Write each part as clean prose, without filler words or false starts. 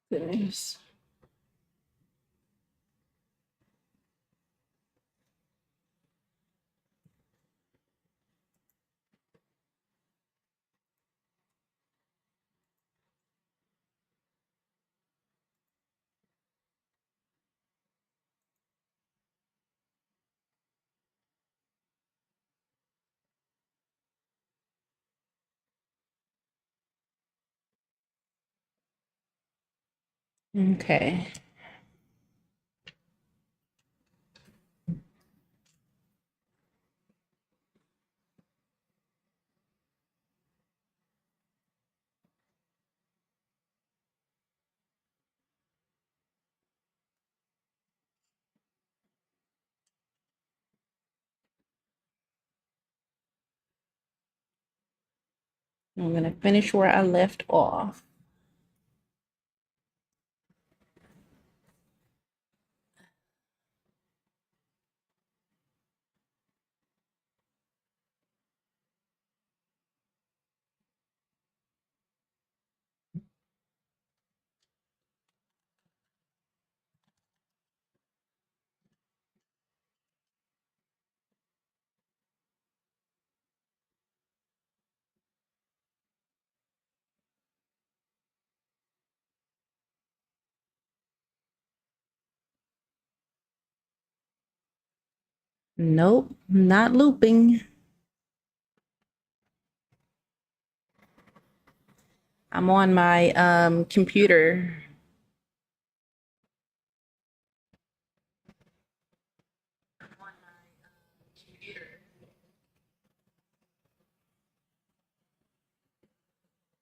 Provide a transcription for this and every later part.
Goodness. Okay. I'm gonna finish where I left off. Nope, not looping. I'm on my computer.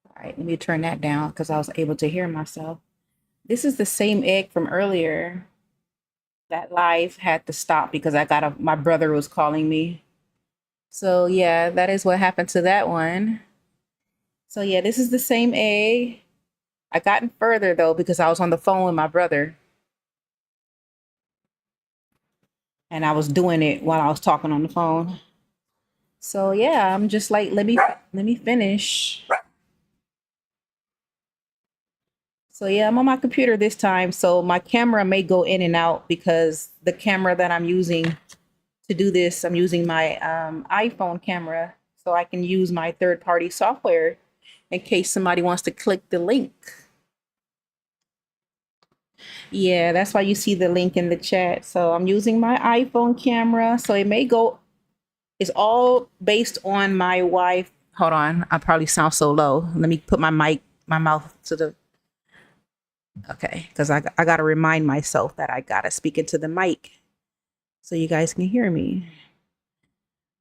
All right, let me turn that down because I was able to hear myself. This is the same egg from earlier. That live had to stop because my brother was calling me. So yeah, that is what happened to that one. So yeah, this is the same egg. I gotten further though because I was on the phone with my brother and I was doing it while I was talking on the phone. So yeah, I'm just like, let me finish. So yeah, I'm on my computer this time. So my camera may go in and out because the camera that I'm using to do this, I'm using my iPhone camera, so I can use my third-party software in case somebody wants to click the link. Yeah, that's why you see the link in the chat. So I'm using my iPhone camera, so it may go. It's all based on my wife. Hold on, I probably sound so low. Let me put my mouth to the. Okay, because I got to remind myself that I got to speak into the mic so you guys can hear me.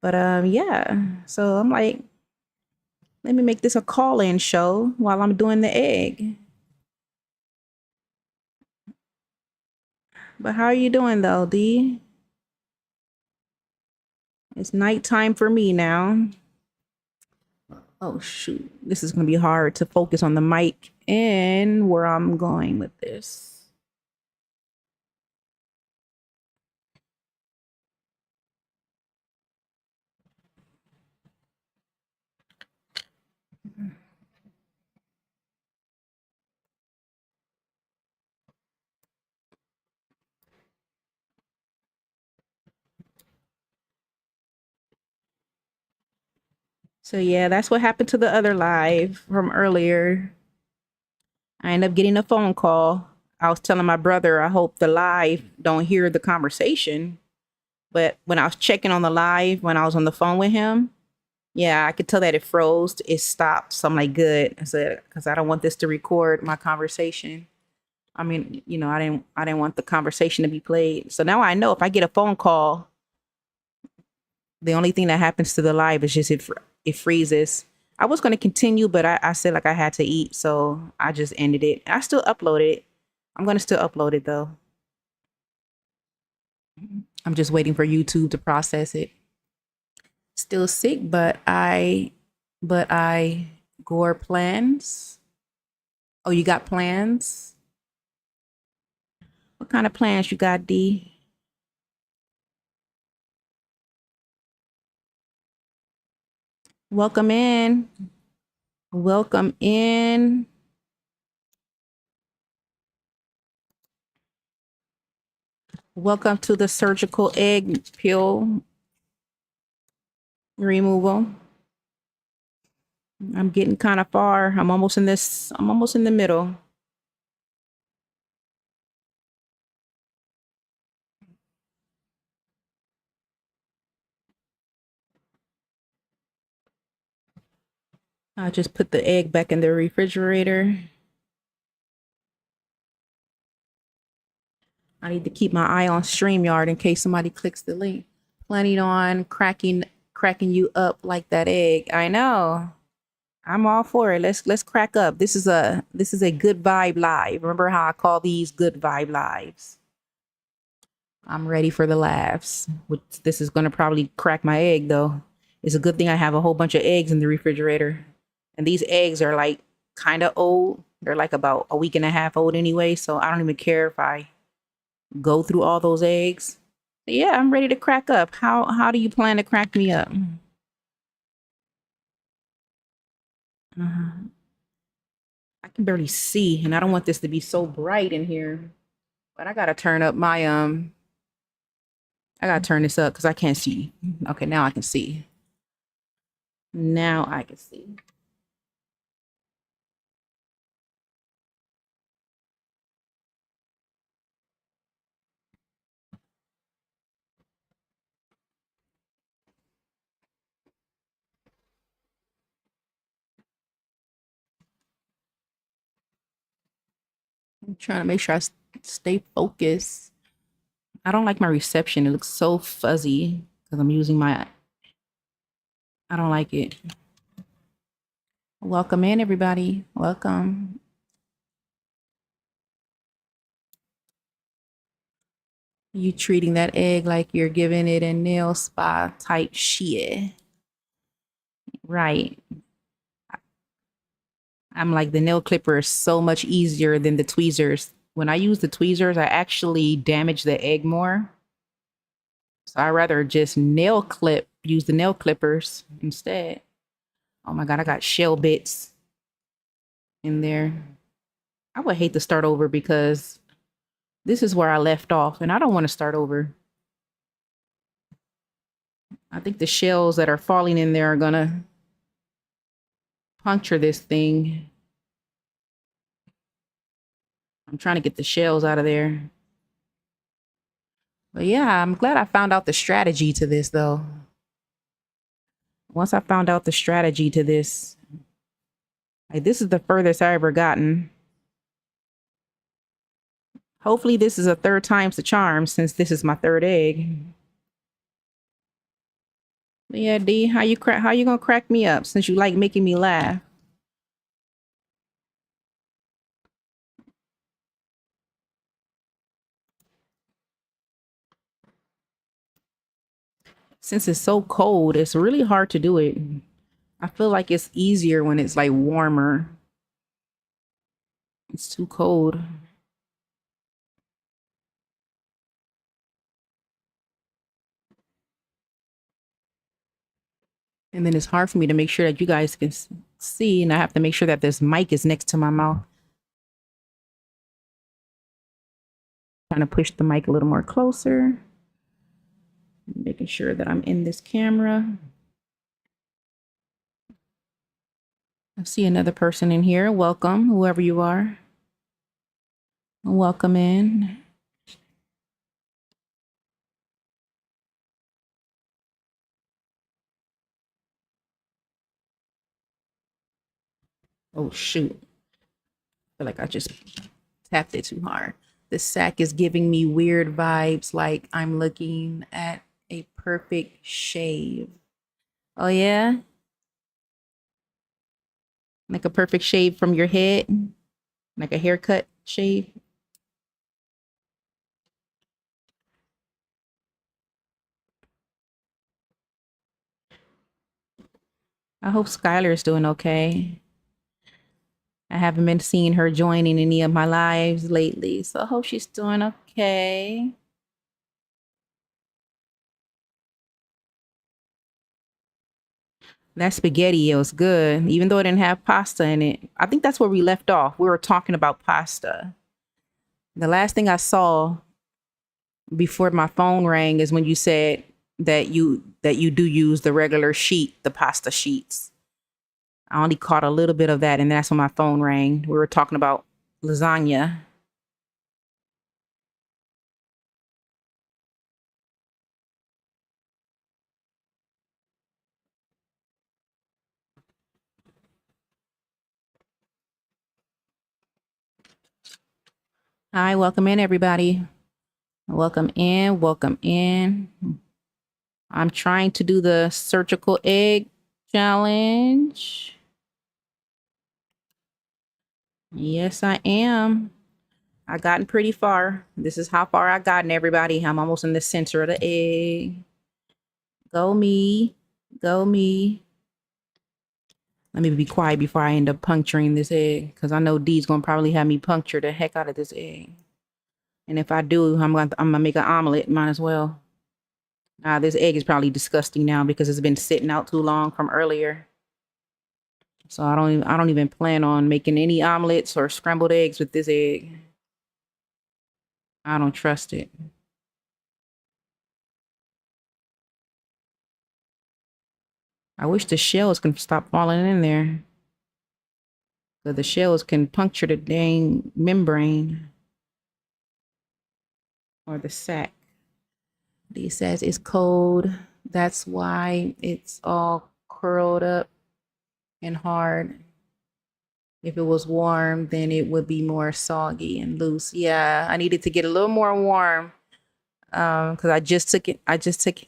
But yeah. So I'm like, let me make this a call-in show while I'm doing the egg. But how are you doing though, D? It's nighttime for me now. Oh shoot. This is gonna be hard to focus on the mic and where I'm going with this. So yeah, that's what happened to the other live from earlier. I ended up getting a phone call. I was telling my brother I hope the live don't hear the conversation. But when I was checking on the live when I was on the phone with him, yeah, I could tell that it froze. It stopped. So I'm like, good. I said, because I don't want this to record my conversation. I mean, I didn't want the conversation to be played. So now I know if I get a phone call, the only thing that happens to the live is just it freezes. I was going to continue, but I said like I had to eat, so I just ended it. I still uploaded it. I'm going to still upload it though. I'm just waiting for YouTube to process it. Still sick, but I gore plans. Oh, you got plans? What kind of plans you got, D? Welcome in. Welcome in. Welcome to the surgical egg peel removal. I'm getting kind of far. I'm almost in the middle. I just put the egg back in the refrigerator. I need to keep my eye on StreamYard in case somebody clicks the link. Planning on cracking you up like that egg. I know. I'm all for it. Let's crack up. This is a good vibe live. Remember how I call these good vibe lives? I'm ready for the laughs. This is gonna probably crack my egg though. It's a good thing I have a whole bunch of eggs in the refrigerator. And these eggs are like kind of old. They're like about a week and a half old anyway, so I don't even care if I go through all those eggs. But yeah, I'm ready to crack up. How do you plan to crack me up? Uh, I can barely see, and I don't want this to be so bright in here. But I gotta turn this up because I can't see. Okay, now I can see. Now I can see. I'm trying to make sure stay focused. I don't like my reception. It looks so fuzzy because I'm using my. I don't like it. Welcome in, everybody. Welcome. You treating that egg like you're giving it a nail spa type shit. Right. I'm like, the nail clipper is so much easier than the tweezers. When I use the tweezers, I actually damage the egg more. So I rather just use the nail clippers instead. Oh my God, I got shell bits in there. I would hate to start over because this is where I left off and I don't want to start over. I think the shells that are falling in there are gonna puncture this thing. I'm trying to get the shells out of there. But yeah, I'm glad I found out the strategy to this though. Once I found out the strategy to this, like this is the furthest I ever gotten. Hopefully this is a third time's the charm since this is my third egg. But yeah, D, how you gonna crack me up since you like making me laugh? Since it's so cold, it's really hard to do it. I feel like it's easier when it's like warmer. It's too cold. And then it's hard for me to make sure that you guys can see, and I have to make sure that this mic is next to my mouth. Trying to push the mic a little more closer. Making sure that I'm in this camera. I see another person in here. Welcome, whoever you are. Welcome in. Oh, shoot. I feel like I just tapped it too hard. The sack is giving me weird vibes like I'm looking at a perfect shave. Oh, yeah? Like a perfect shave from your head? Like a haircut shave? I hope Skylar is doing okay. I haven't been seeing her joining any of my lives lately, so I hope she's doing okay. That spaghetti, it was good, even though it didn't have pasta in it. I think that's where we left off. We were talking about pasta. The last thing I saw before my phone rang is when you said that you do use the regular sheet, the pasta sheets. I only caught a little bit of that, and that's when my phone rang. We were talking about lasagna. Hi, welcome in, everybody. Welcome in, welcome in. I'm trying to do the surgical egg challenge. Yes, I am. I gotten pretty far. This is how far I gotten, everybody. I'm almost in the center of the egg. Go me. Go me. Let me be quiet before I end up puncturing this egg, because I know D's gonna probably have me puncture the heck out of this egg. And if I do, I'm gonna make an omelet. Might as well. This egg is probably disgusting now because it's been sitting out too long from earlier. So I don't even plan on making any omelets or scrambled eggs with this egg. I don't trust it. I wish the shells can stop falling in there. So the shells can puncture the dang membrane or the sac. He says it's cold. That's why it's all curled up and hard. If it was warm, then it would be more soggy and loose. Yeah, I needed to get a little more warm. Because I just took it. I just took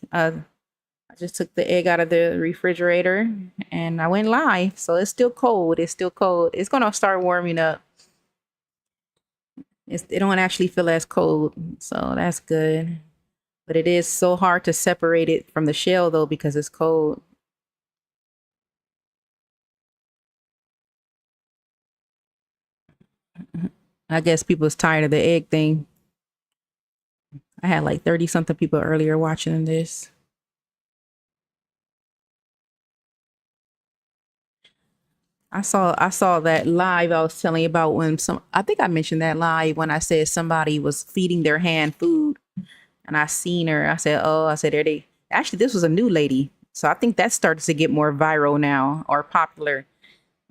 the egg out of the refrigerator and I went live. So it's still cold. It's still cold. It's gonna start warming up. It don't actually feel as cold, so that's good. But it is so hard to separate it from the shell though because it's cold. I guess people's tired of the egg thing. I had like 30 something people earlier watching this. I saw that live I was telling you about when I think I mentioned that live when I said somebody was feeding their hand food and I seen her. I said, "Oh, I said, there they." Actually, this was a new lady, so I think that starts to get more viral now or popular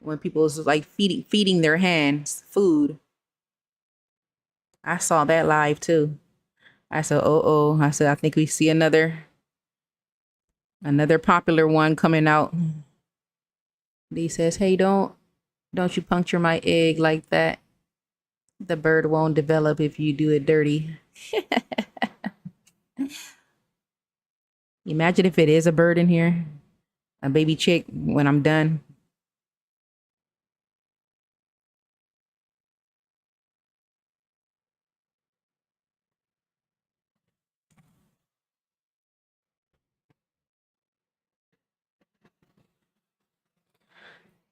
when people is like feeding their hands food. I saw that live too. I said, "Oh, oh." I said, "I think we see another popular one coming out." He says, "Hey, don't you puncture my egg like that. The bird won't develop if you do it dirty." Imagine if it is a bird in here, a baby chick when I'm done.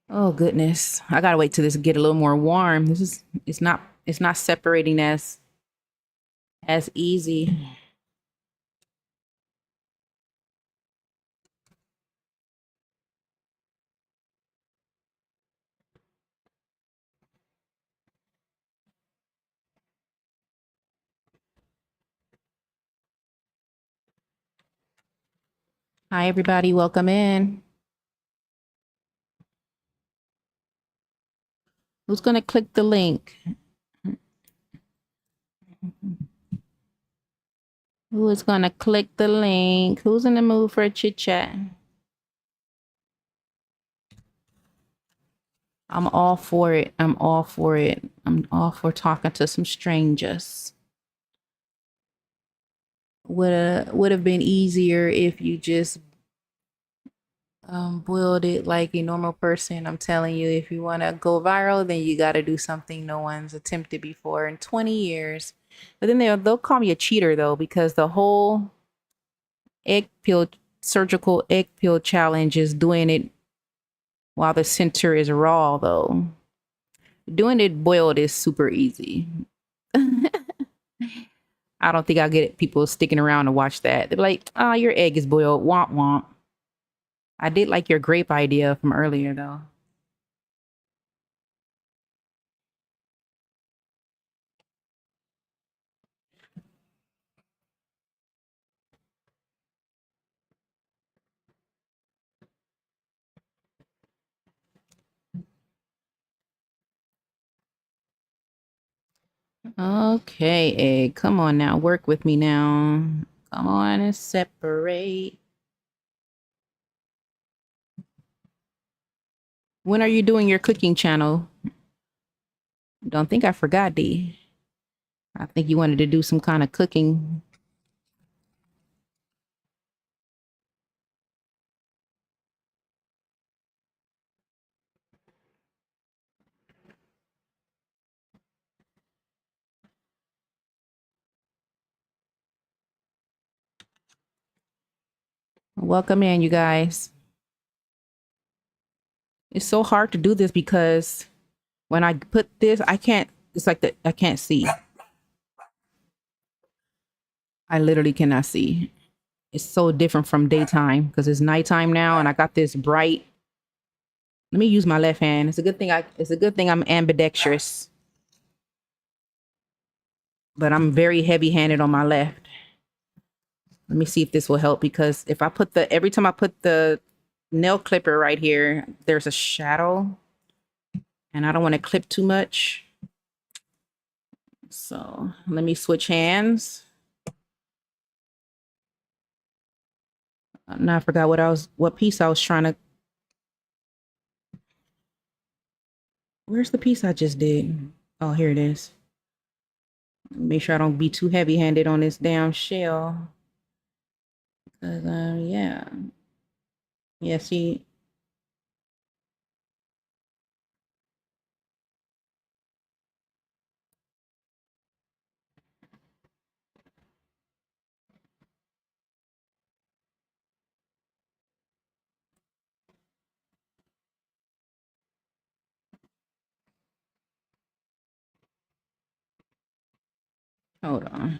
Oh goodness. I gotta wait till this get a little more warm. It's not separating as easy. Hi everybody, welcome in. Who's gonna click the link? Who is gonna click the link? Who's in the mood for a chit chat? I'm all for it. I'm all for it. I'm all for talking to some strangers. Would have been easier if you just boiled it like a normal person. I'm telling you, if you want to go viral, then you got to do something no one's attempted before in 20 years. But then they'll call me a cheater though because the whole egg peel surgical egg peel challenge is doing it while the center is raw though. Doing it boiled is super easy. I don't think I'll get people sticking around to watch that. They're like, "Oh, your egg is boiled. Womp womp." I did like your grape idea from earlier though. Okay, Egg, come on now, work with me now. Come on and separate. When are you doing your cooking channel? Don't think I forgot, D. I think you wanted to do some kind of cooking. Welcome in, you guys. It's so hard to do this because when I put this, I can't, it's like I can't see. I literally cannot see. It's so different from daytime because it's nighttime now and I got this bright. Let me use my left hand. It's a good thing I'm ambidextrous. But I'm very heavy-handed on my left. Let me see if this will help because if I put every time I put the nail clipper right here, there's a shadow and I don't want to clip too much. So let me switch hands. Now I forgot what piece I was trying to. Where's the piece I just did? Oh, here it is. Make sure I don't be too heavy-handed on this damn shell. Cause yeah. Yeah, see. Hold on.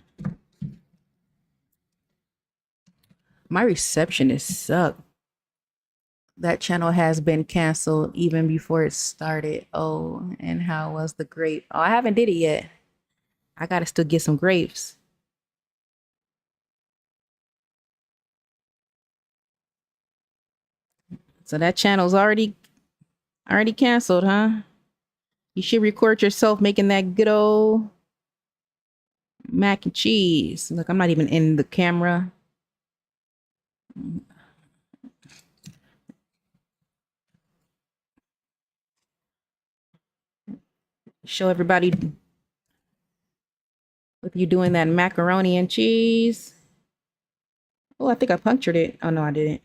My receptionist sucked. That channel has been canceled even before it started. Oh, and how was the grape? Oh, I haven't did it yet. I gotta still get some grapes. So that channel's already canceled, huh? You should record yourself making that good old mac and cheese. Look, I'm not even in the camera. Show everybody with you doing that macaroni and cheese. Oh, I think I punctured it. Oh, no, I didn't.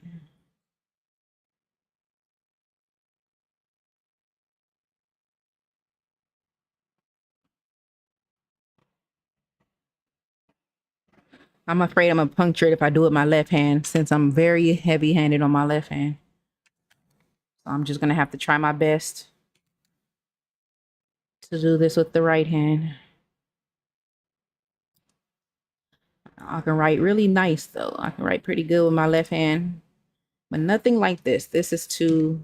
I'm afraid I'm gonna puncture it if I do it with my left hand since I'm very heavy handed on my left hand. So I'm just gonna have to try my best to do this with the right hand. I can write really nice though. I can write pretty good with my left hand, but nothing like this. This is too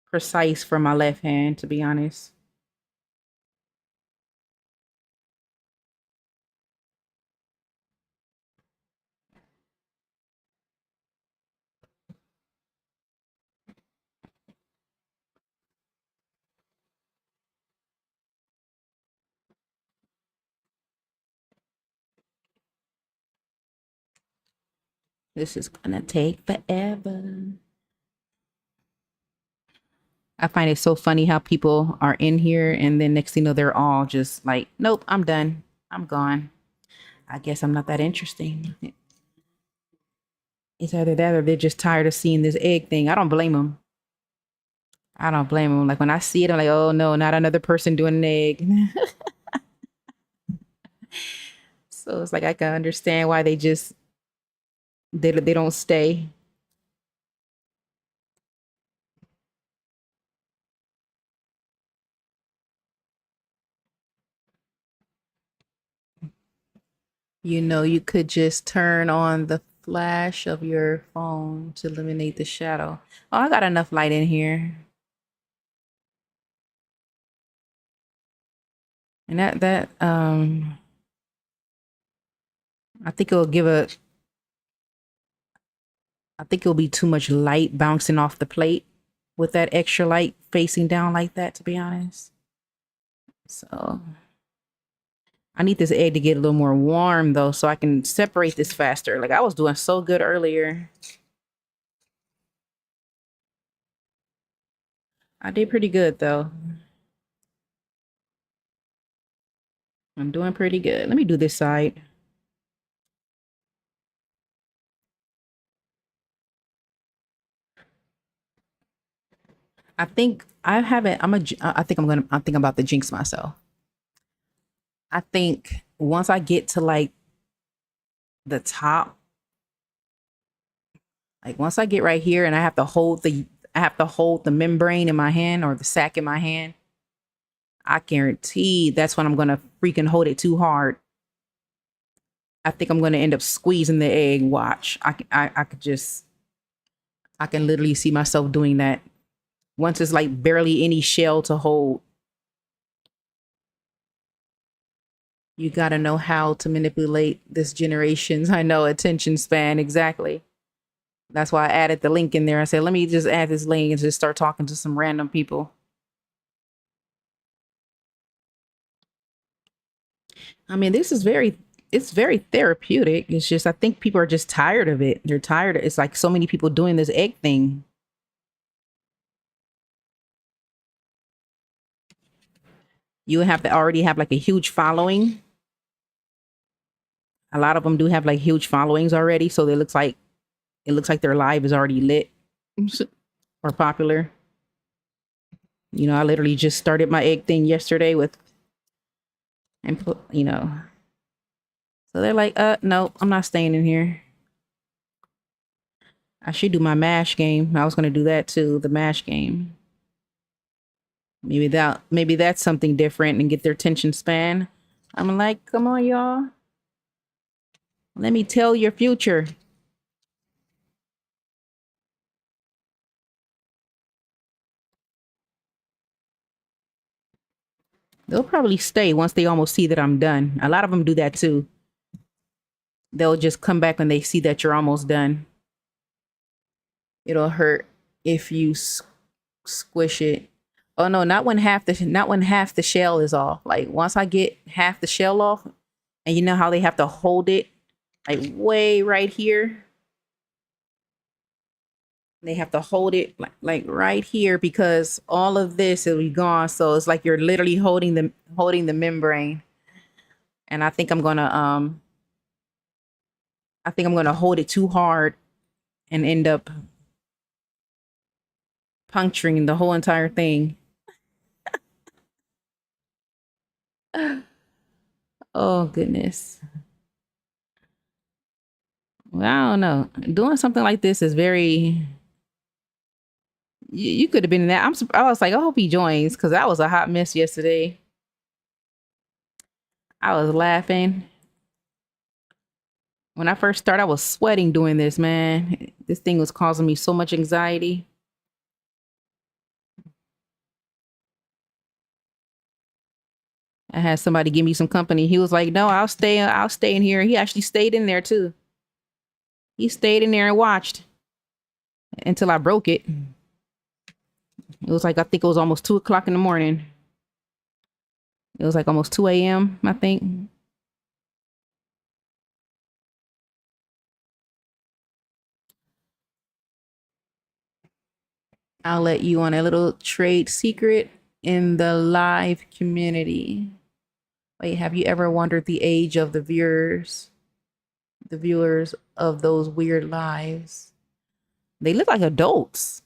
precise for my left hand, to be honest. This is gonna take forever. I find it so funny how people are in here and then next thing you know, they're all just like, nope, I'm done. I'm gone. I guess I'm not that interesting. It's either that or they're just tired of seeing this egg thing. I don't blame them. I don't blame them. Like when I see it, I'm like, oh no, not another person doing an egg. So it's like I can understand why they don't stay. You know, you could just turn on the flash of your phone to eliminate the shadow. Oh, I got enough light in here. And I think I think it'll be too much light bouncing off the plate with that extra light facing down like that, to be honest. So I need this egg to get a little more warm though, so I can separate this faster. Like I was doing so good earlier. I did pretty good though. I'm doing pretty good. Let me do this side. I think I haven't. I think I'm gonna. I think I'm about to jinx myself. I think once I get to like the top, like once I get right here, and I have to hold the membrane in my hand or the sack in my hand. I guarantee that's when I'm gonna freaking hold it too hard. I think I'm gonna end up squeezing the egg. Watch, I could just, I can literally see myself doing that. Once it's like barely any shell to hold. You got to know how to manipulate this generation's, I know, attention span. Exactly. That's why I added the link in there. I said, let me just add this link and just start talking to some random people. I mean, it's very therapeutic. It's just, I think people are just tired of it. They're tired. It's like so many people doing this egg thing. You have to already have like a huge following. A lot of them do have like huge followings already. So it looks like their live is already lit or popular. You know, I literally just started my egg thing yesterday with, and put, you know, so they're like, no, I'm not staying in here. I should do my mash game. I was going to do that too, the mash game. Maybe that's something different and get their attention span. I'm like, come on, y'all. Let me tell your future. They'll probably stay once they almost see that I'm done. A lot of them do that too. They'll just come back when they see that you're almost done. It'll hurt if you squish it. Oh no, not when half the shell is off. Like once I get half the shell off, and you know how they have to hold it like way right here. They have to hold it like right here because all of this will be gone. So it's like you're literally holding the membrane. And I think I'm gonna hold it too hard and end up puncturing the whole entire thing. Oh goodness. Well, I don't know. Doing something like this is very. You could have been in that. I was like, I hope he joins because that was a hot mess yesterday. I was laughing. When I first started, I was sweating doing this, man. This thing was causing me so much anxiety. I had somebody give me some company. He was like, "No, I'll stay in here." He actually stayed in there too. He stayed in there and watched until I broke it. It was like I think it was almost 2 o'clock in the morning. It was like almost 2 a.m., I think. I'll let you on a little trade secret in the live community. Wait, have you ever wondered the age of the viewers of those weird lives? They look like adults.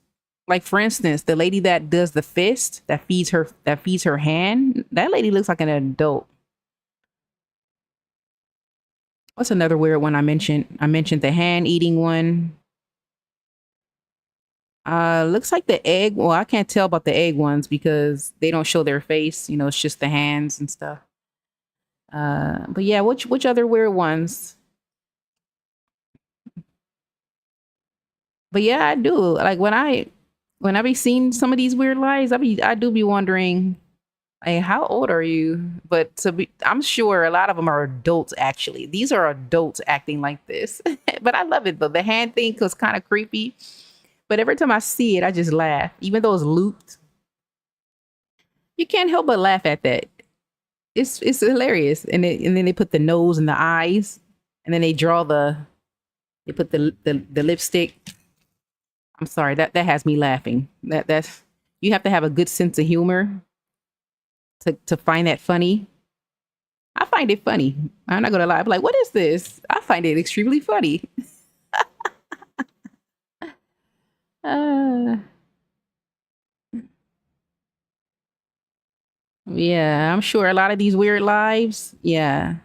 Like for instance, the lady that does the fist that feeds her hand, that lady looks like an adult. What's another weird one I mentioned? I mentioned the hand eating one. Looks like the egg. Well, I can't tell about the egg ones because they don't show their face. You know, it's just the hands and stuff. But yeah, which other weird ones? But yeah, I do. Like when I be seeing some of these weird lies, I do be wondering, like, how old are you? But I'm sure a lot of them are adults. Actually, these are adults acting like this. But I love it though. The hand thing was kind of creepy. But every time I see it, I just laugh. Even though it's looped, you can't help but laugh at that. It's hilarious. And then they put the nose and the eyes, and then they put the lipstick. I'm sorry, that has me laughing. That's you have to have a good sense of humor to find that funny. I find it funny. I'm not gonna lie. I'm like, what is this? I find it extremely funny. Uh, yeah, I'm sure a lot of these weird lives, yeah,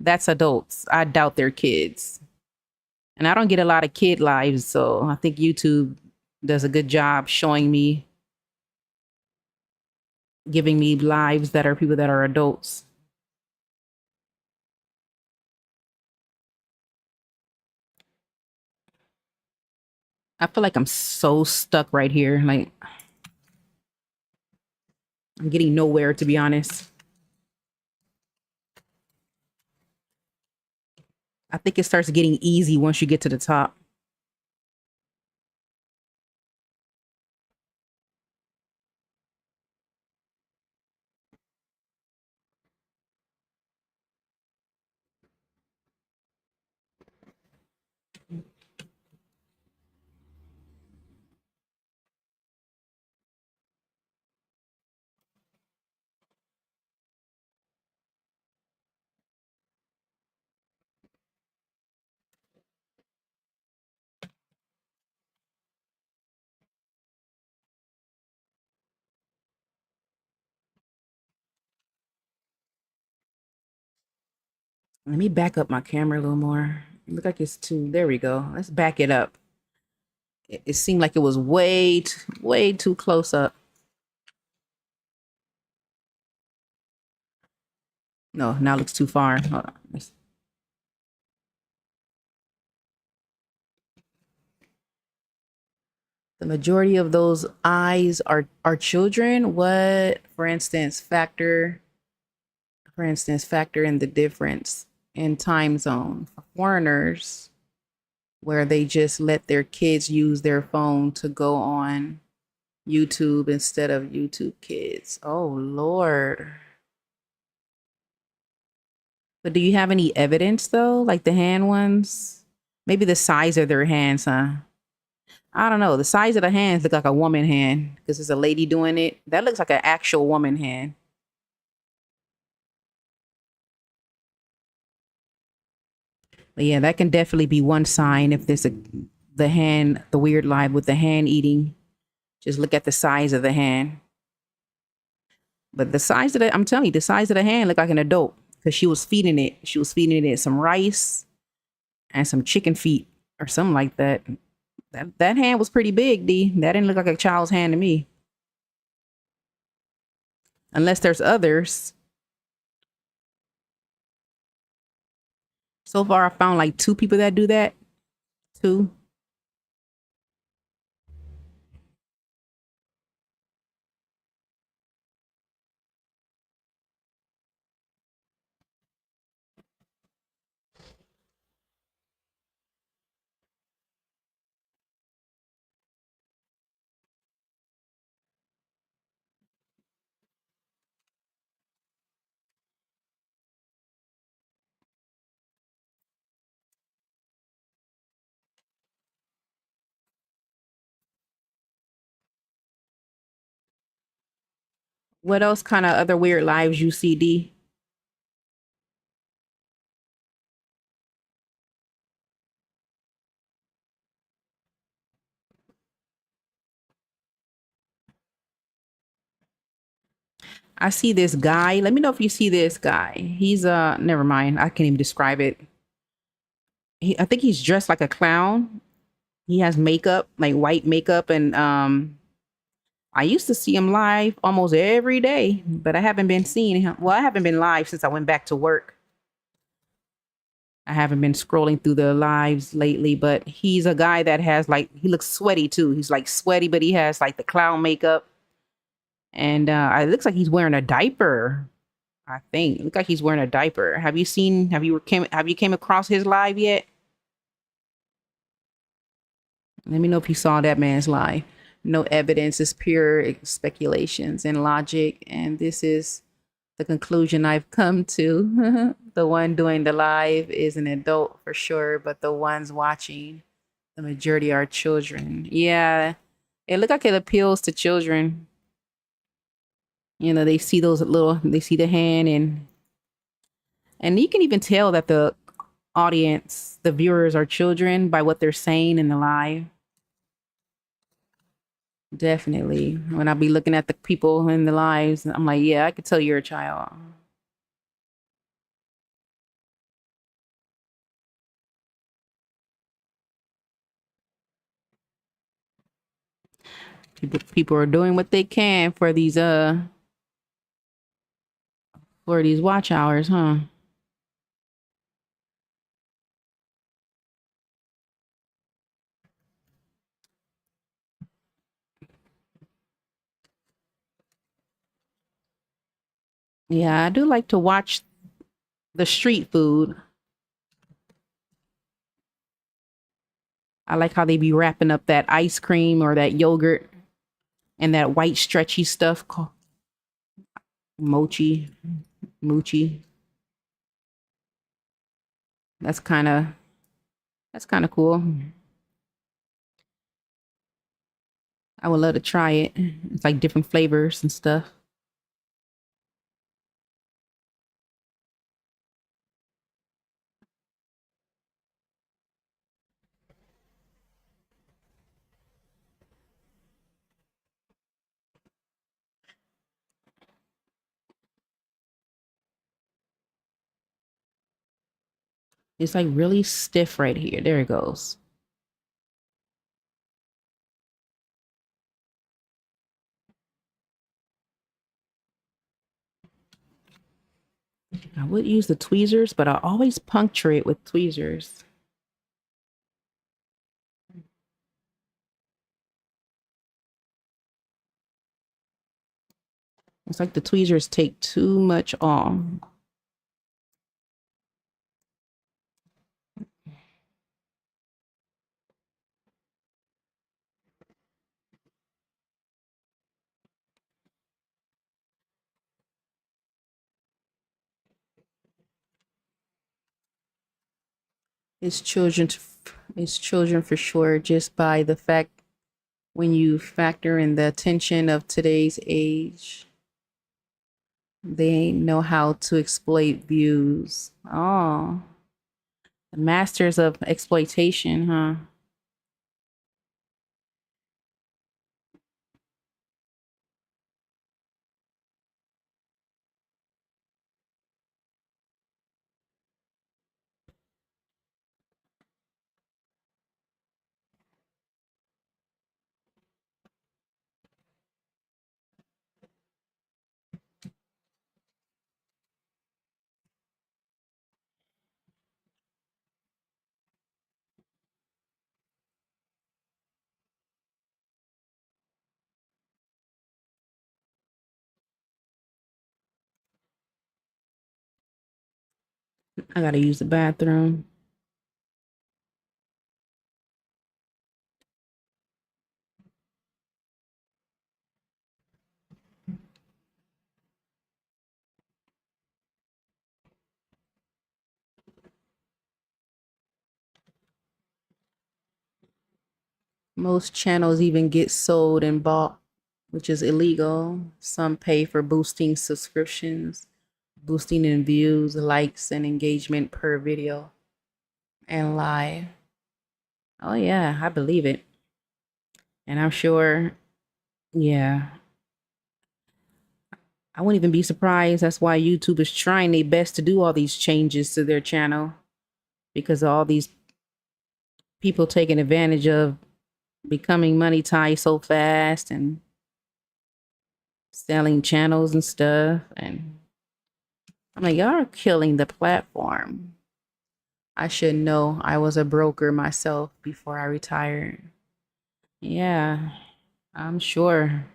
that's adults. I doubt they're kids. And I don't get a lot of kid lives, so I think YouTube does a good job showing me, giving me lives that are people that are adults. I feel like I'm so stuck right here. Like I'm getting nowhere, to be honest. I think it starts getting easy once you get to the top. Let me back up my camera a little more. It look like it's too. There we go. Let's back it up. It seemed like it was way too close up. No, now it looks too far. Hold on. The majority of those eyes are children. What, for instance, factor in the difference in time zone for foreigners, where they just let their kids use their phone to go on YouTube instead of YouTube Kids. Oh Lord. But do you have any evidence though? Like the hand ones? Maybe the size of their hands, huh? I don't know. The size of the hands look like a woman hand because it's a lady doing it. That looks like an actual woman hand. But yeah, that can definitely be one sign if there's the hand, the weird live with the hand eating. Just look at the size of the hand. But the size of I'm telling you, the size of the hand looked like an adult because she was feeding it. She was feeding it some rice and some chicken feet or something like that. That hand was pretty big, D. That didn't look like a child's hand to me. Unless there's others. So far, I found like two people that do that. Two. What else kind of other weird lives you see, D? I see this guy. Let me know if you see this guy. He's never mind. I can't even describe it. I think he's dressed like a clown. He has makeup, like white makeup, and I used to see him live almost every day, but I haven't been seeing him. Well, I haven't been live since I went back to work. I haven't been scrolling through the lives lately, but he's a guy that has like he looks sweaty too. He's like sweaty, but he has like the clown makeup, and it looks like he's wearing a diaper. I think it looks like he's wearing a diaper. Have you seen? Have you came across his live yet? Let me know if you saw that man's live. No evidence, it's pure speculations and logic. And this is the conclusion I've come to. The one doing the live is an adult for sure, but the ones watching, the majority are children. Yeah, it look like it appeals to children. You know, they see they see the hand, and you can even tell that the audience, the viewers are children by what they're saying in the live. Definitely. When I be looking at the people in the lives, I'm like, yeah, I could tell you're a child. People are doing what they can for these watch hours, huh? Yeah, I do like to watch the street food. I like how they be wrapping up that ice cream or that yogurt and that white stretchy stuff called mochi, mochi. That's kind of that's kind of cool. I would love to try it. It's like different flavors and stuff. It's like really stiff right here. There it goes. I would use the tweezers, but I always puncture it with tweezers. It's like the tweezers take too much off. It's children. It's children for sure. Just by the fact when you factor in the attention of today's age, they know how to exploit views. Oh, the masters of exploitation, huh? I gotta use the bathroom. Most channels even get sold in bulk, which is illegal. Some pay for boosting subscriptions, boosting in views, likes, and engagement per video and live. Oh, yeah, I believe it. And I'm sure, yeah, I wouldn't even be surprised. That's why YouTube is trying their best to do all these changes to their channel because of all these people taking advantage of becoming monetized so fast and selling channels and stuff. And I'm like, y'all are killing the platform. I should know. I was a broker myself before I retired. Yeah, I'm sure.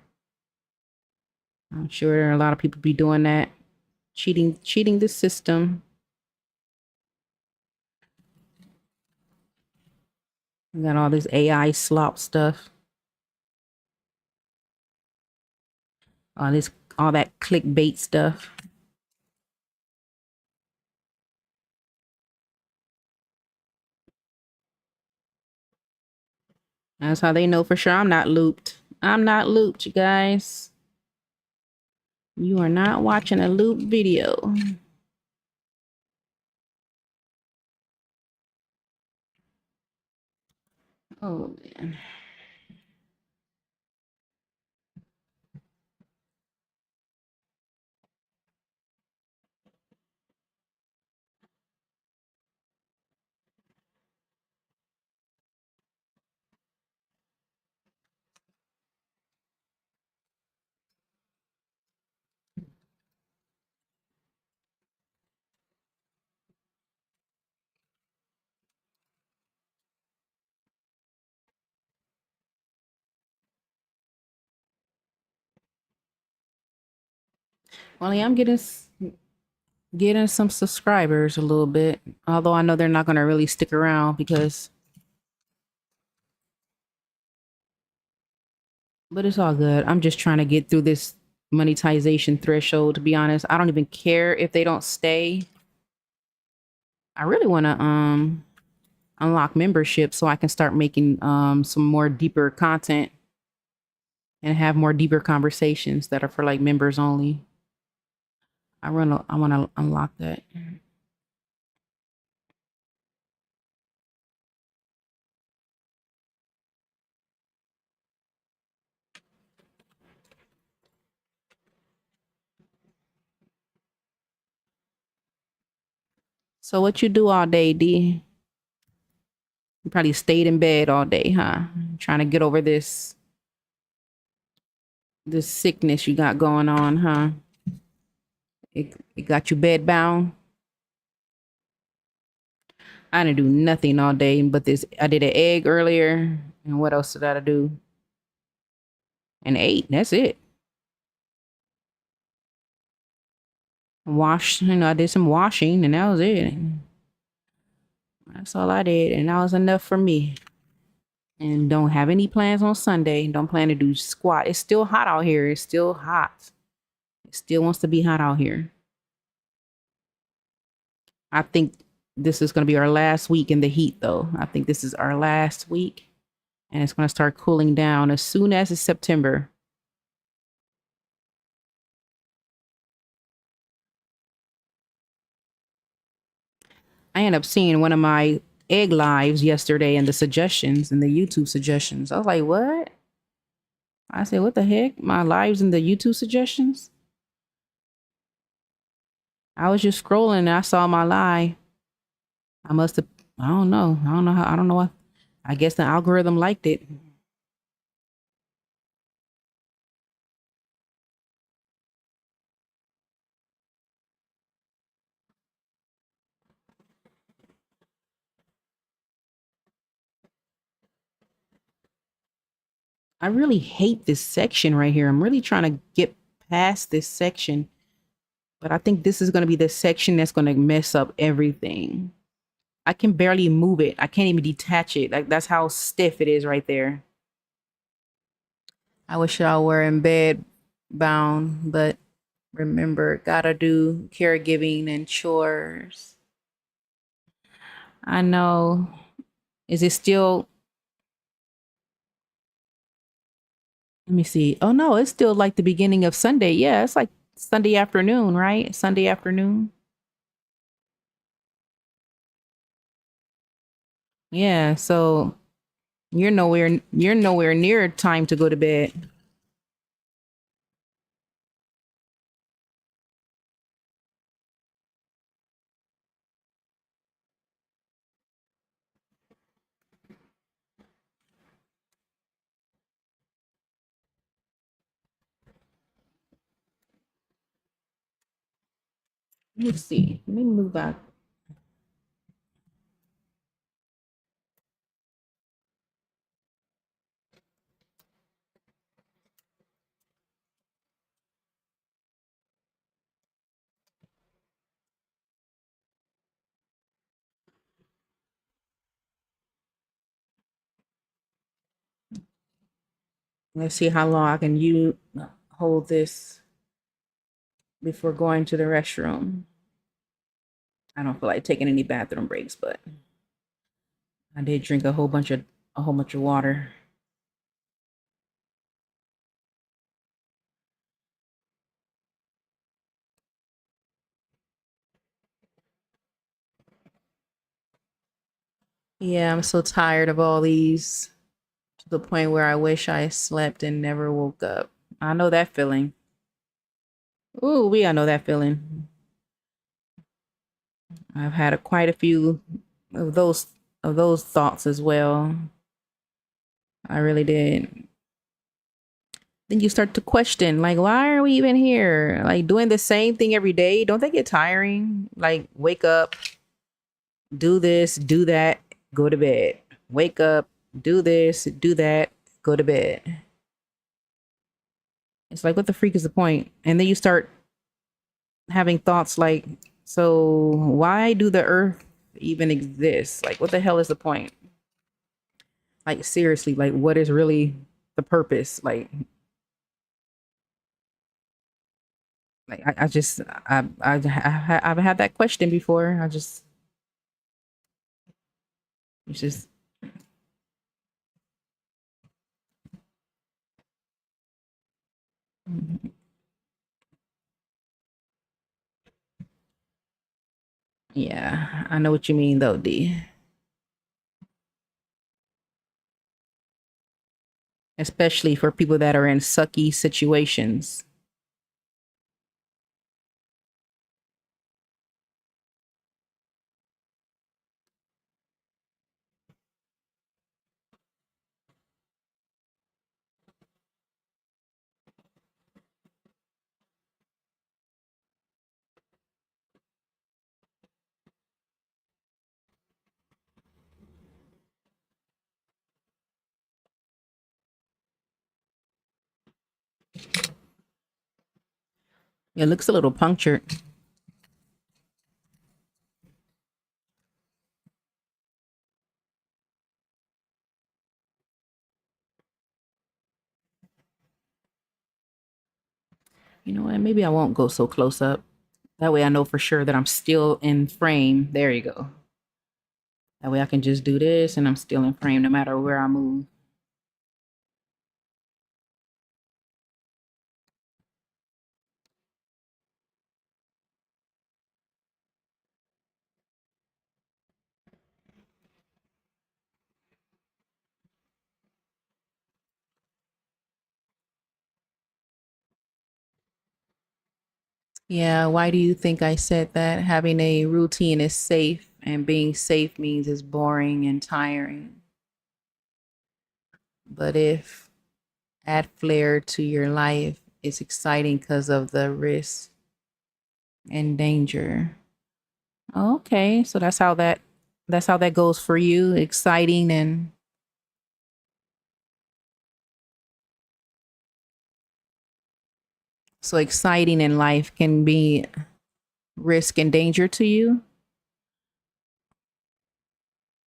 I'm sure a lot of people be doing that, cheating the system. We got all this AI slop stuff, all this, all that clickbait stuff. That's how they know for sure I'm not looped. I'm not looped, you guys. You are not watching a loop video. Oh man. Well, yeah, I'm getting some subscribers a little bit. Although I know they're not gonna really stick around because but it's all good. I'm just trying to get through this monetization threshold, to be honest. I don't even care if they don't stay. I really wanna unlock membership so I can start making some more deeper content and have more deeper conversations that are for like members only. I want to unlock that. So what you do all day, D? You probably stayed in bed all day, huh? Trying to get over this sickness you got going on, huh? It got you bed bound. I didn't do nothing all day, but this I did an egg earlier, and what else did I do? And ate. That's it. Wash, I did some washing, and that was it. That's all I did, and that was enough for me. And don't have any plans on Sunday. Don't plan to do squat. It's still hot out here. It's still hot. It still wants to be hot out here. I think this is going to be our last week in the heat, though. I think this is our last week, and it's going to start cooling down as soon as it's September. I ended up seeing one of my egg lives yesterday and the suggestions and the YouTube suggestions. I was like, what? I said, what the heck? My lives in the YouTube suggestions? I was just scrolling and I saw my live. I must have, I don't know. I don't know how, I don't know what. I guess the algorithm liked it. I really hate this section right here. I'm really trying to get past this section, but I think this is going to be the section that's going to mess up everything. I can barely move it. I can't even detach it. Like that's how stiff it is right there. I wish I were in bed bound, but remember, gotta do caregiving and chores. I know. Is it still? Let me see. Oh no, it's still like the beginning of Sunday. Yeah, it's like Sunday afternoon, right? Sunday afternoon. Yeah, so you're nowhere near time to go to bed. Let's see. Let me move back. Let's see how long I can you hold this before going to the restroom. I don't feel like taking any bathroom breaks, but I did drink a whole bunch of water. Yeah, I'm so tired of all these to the point where I wish I slept and never woke up. I know that feeling. Ooh, I know that feeling. I've had quite a few of those thoughts as well. I really did. Then you start to question, like, why are we even here? Like doing the same thing every day. Don't they get tiring? Like wake up, do this, do that, go to bed. Wake up, do this, do that, go to bed. It's like, what the freak is the point? And then you start having thoughts like, so why do the earth even exist? Like, what the hell is the point? Like, seriously, like, what is really the purpose? Like I just, I've had that question before. It's just, yeah, I know what you mean though, D. Especially for people that are in sucky situations. It looks a little punctured. You know what? Maybe I won't go so close up. That way I know for sure that I'm still in frame. There you go. That way I can just do this and I'm still in frame no matter where I move. Yeah, why do you think I said that? Having a routine is safe, and being safe means it's boring and tiring. But if add flair to your life, it's exciting because of the risk and danger. Okay, so that's how that goes for you. Exciting and so exciting in life can be risk and danger to you.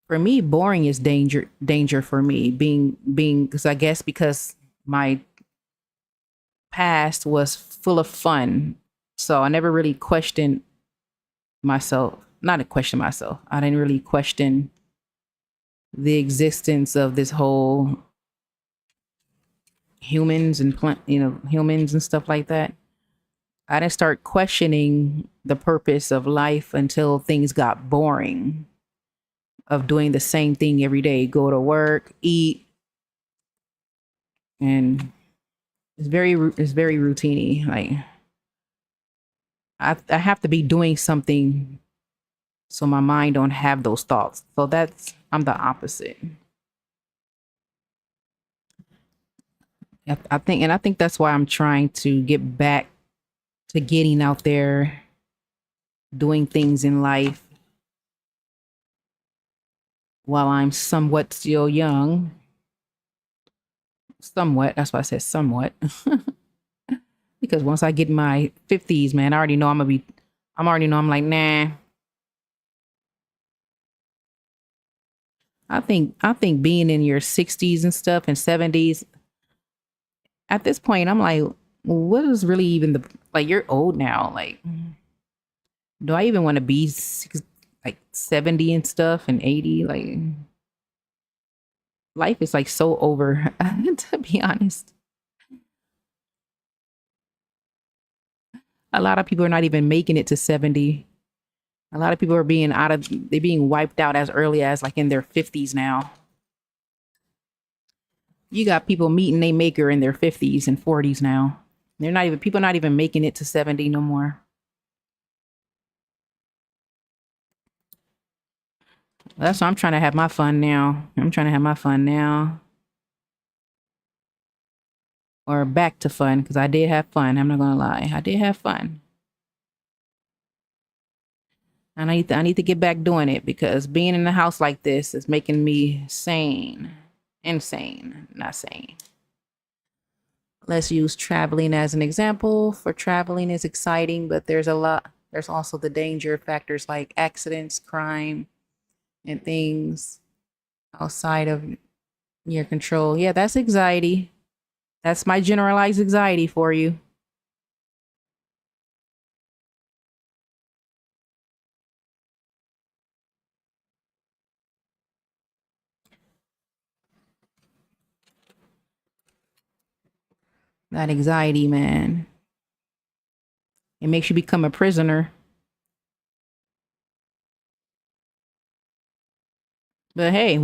For me, boring is danger for me. Being because I guess because my past was full of fun. So I never really questioned myself. Not to question myself. I didn't really question the existence of this whole humans and humans and stuff like that. I didn't start questioning the purpose of life until things got boring of doing the same thing every day. Go to work, eat, and it's very routiny. Like I have to be doing something so my mind don't have those thoughts. So that's I'm the opposite. I think that's why I'm trying to get back to getting out there, doing things in life while I'm somewhat still young. Somewhat. That's why I said somewhat. Because once I get in my 50s, man, I already know I'm already know I'm like, nah. I think being in your 60s and stuff and 70s, at this point, I'm like, what is really even the like you're old now. Like, do I even want to be like 70 and stuff and 80? Like life is like so over, to be honest. A lot of people are not even making it to 70. A lot of people are they're being wiped out as early as like in their 50s now. You got people meeting they maker in their 50s and 40s now. People not even making it to 70 no more. That's why I'm trying to have my fun now. Or back to fun, because I did have fun. I'm not gonna lie. I did have fun. And I need to get back doing it because being in the house like this is making me sane. Insane, not sane. Let's use traveling as an example. For traveling is exciting, but there's also the danger factors like accidents, crime, and things outside of your control. Yeah, that's anxiety. That's my generalized anxiety for you. That anxiety, man. It makes you become a prisoner. But hey,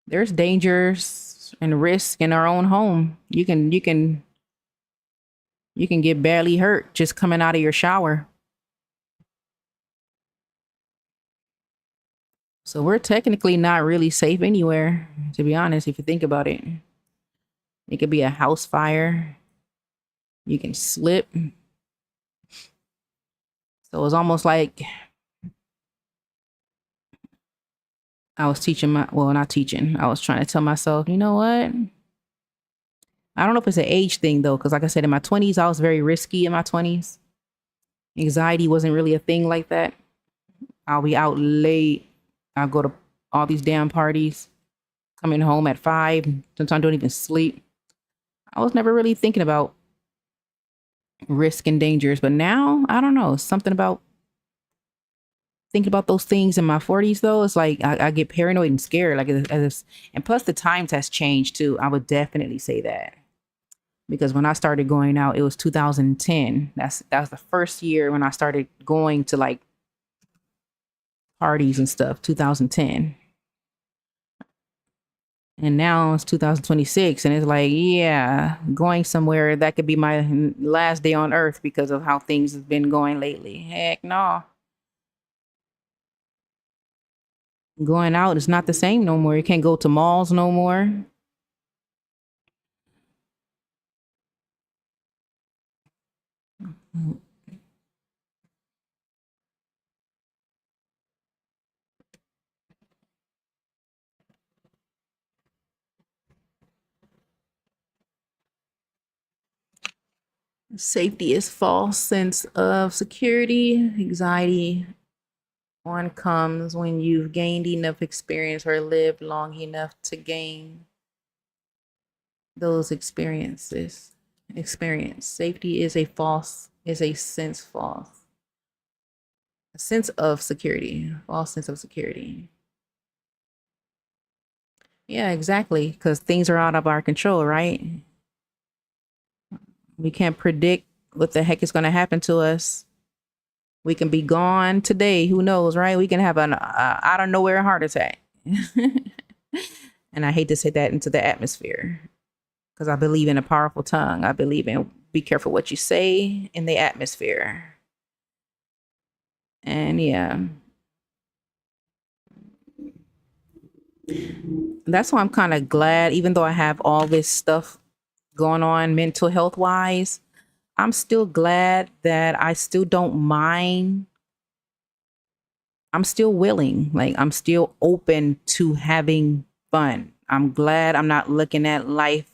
there's dangers and risk in our own home. You can get barely hurt just coming out of your shower. So we're technically not really safe anywhere, to be honest, if you think about it. It could be a house fire. You can slip. So it's almost like I was not teaching. I was trying to tell myself, you know what? I don't know if it's an age thing though, because like I said, in my 20s, I was very risky in my 20s. Anxiety wasn't really a thing like that. I'll be out late. I'll go to all these damn parties, coming home at 5. Sometimes I don't even sleep. I was never really thinking about risk and dangers, but now I don't know. Something about thinking about those things in my 40s though. It's like I get paranoid and scared. And plus the times has changed too. I would definitely say that because when I started going out, it was 2010. That was the first year when I started going to like parties and stuff. 2010. And now it's 2026, and it's like, yeah, going somewhere that could be my last day on earth because of how things have been going lately. Heck no. Going out is not the same no more. You can't go to malls no more. Safety is false sense of security. Anxiety one comes when you've gained enough experience or lived long enough to gain those experiences. Experience. Safety is a sense false. A sense of security. False sense of security. Yeah, exactly. Because things are out of our control, right? We can't predict what the heck is going to happen to us. We can be gone today. Who knows, right? We can have an out of nowhere heart attack. And I hate to say that into the atmosphere because I believe in a powerful tongue. I believe in be careful what you say in the atmosphere. And yeah, that's why I'm kind of glad, even though I have all this stuff going on mental health wise, I'm still glad that I still don't mind. I'm still willing, like, I'm still open to having fun. I'm glad I'm not looking at life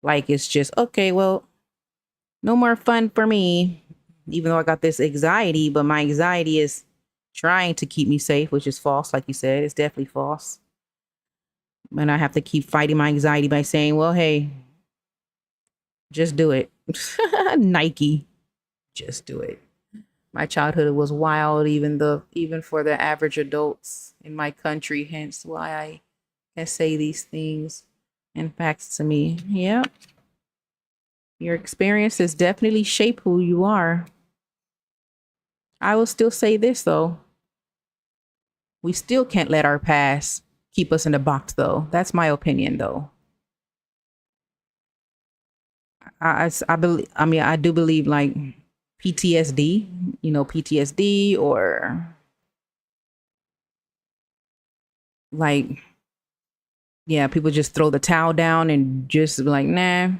like it's just, okay, well, no more fun for me, even though I got this anxiety, but my anxiety is trying to keep me safe, which is false. Like you said, it's definitely false. And I have to keep fighting my anxiety by saying, well, hey, just do it. Nike, just do it. My childhood was wild, even for the average adults in my country, hence why I can say these things and facts to me. Yep. Your experiences definitely shape who you are. I will still say this though. We still can't let our past keep us in a box though. That's my opinion though. I believe, I mean, I do believe like PTSD, PTSD or like, yeah, people just throw the towel down and just be like, nah,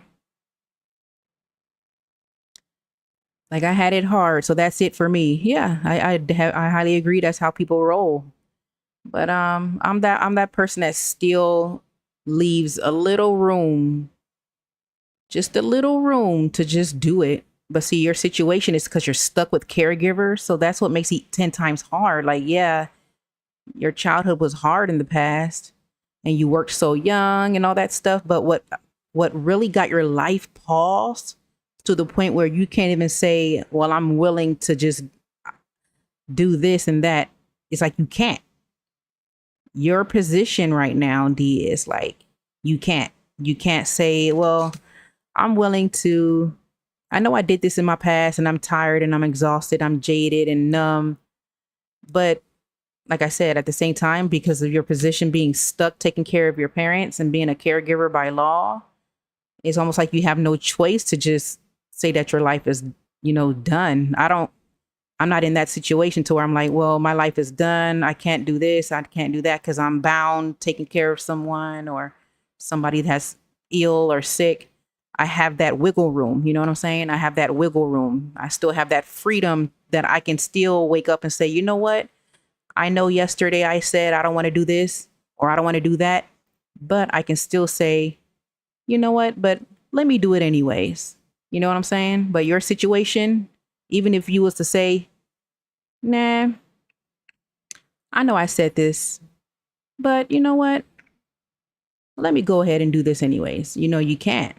like I had it hard. So that's it for me. Yeah, I highly agree. That's how people roll. But I'm that person that still leaves a little room, just a little room to just do it. But see, your situation is because you're stuck with caregivers, so that's what makes it 10 times hard. Like, yeah, your childhood was hard in the past, and you worked so young and all that stuff. But what really got your life paused to the point where you can't even say, "Well, I'm willing to just do this and that." It's like you can't. Your position right now, D, is like you can't. You can't say, well, I'm willing to. I know I did this in my past and I'm tired and I'm exhausted, I'm jaded and numb. But like I said, at the same time, because of your position being stuck taking care of your parents and being a caregiver by law, it's almost like you have no choice to just say that your life is, done. I'm not in that situation to where I'm like, well, my life is done. I can't do this. I can't do that because I'm bound taking care of someone or somebody that's ill or sick. I have that wiggle room. You know what I'm saying? I have that wiggle room. I still have that freedom that I can still wake up and say, you know what? I know yesterday I said I don't want to do this or I don't want to do that, but I can still say, you know what? But let me do it anyways. You know what I'm saying? But your situation, even if you was to say, nah, I know I said this, but you know what? Let me go ahead and do this anyways. You can't.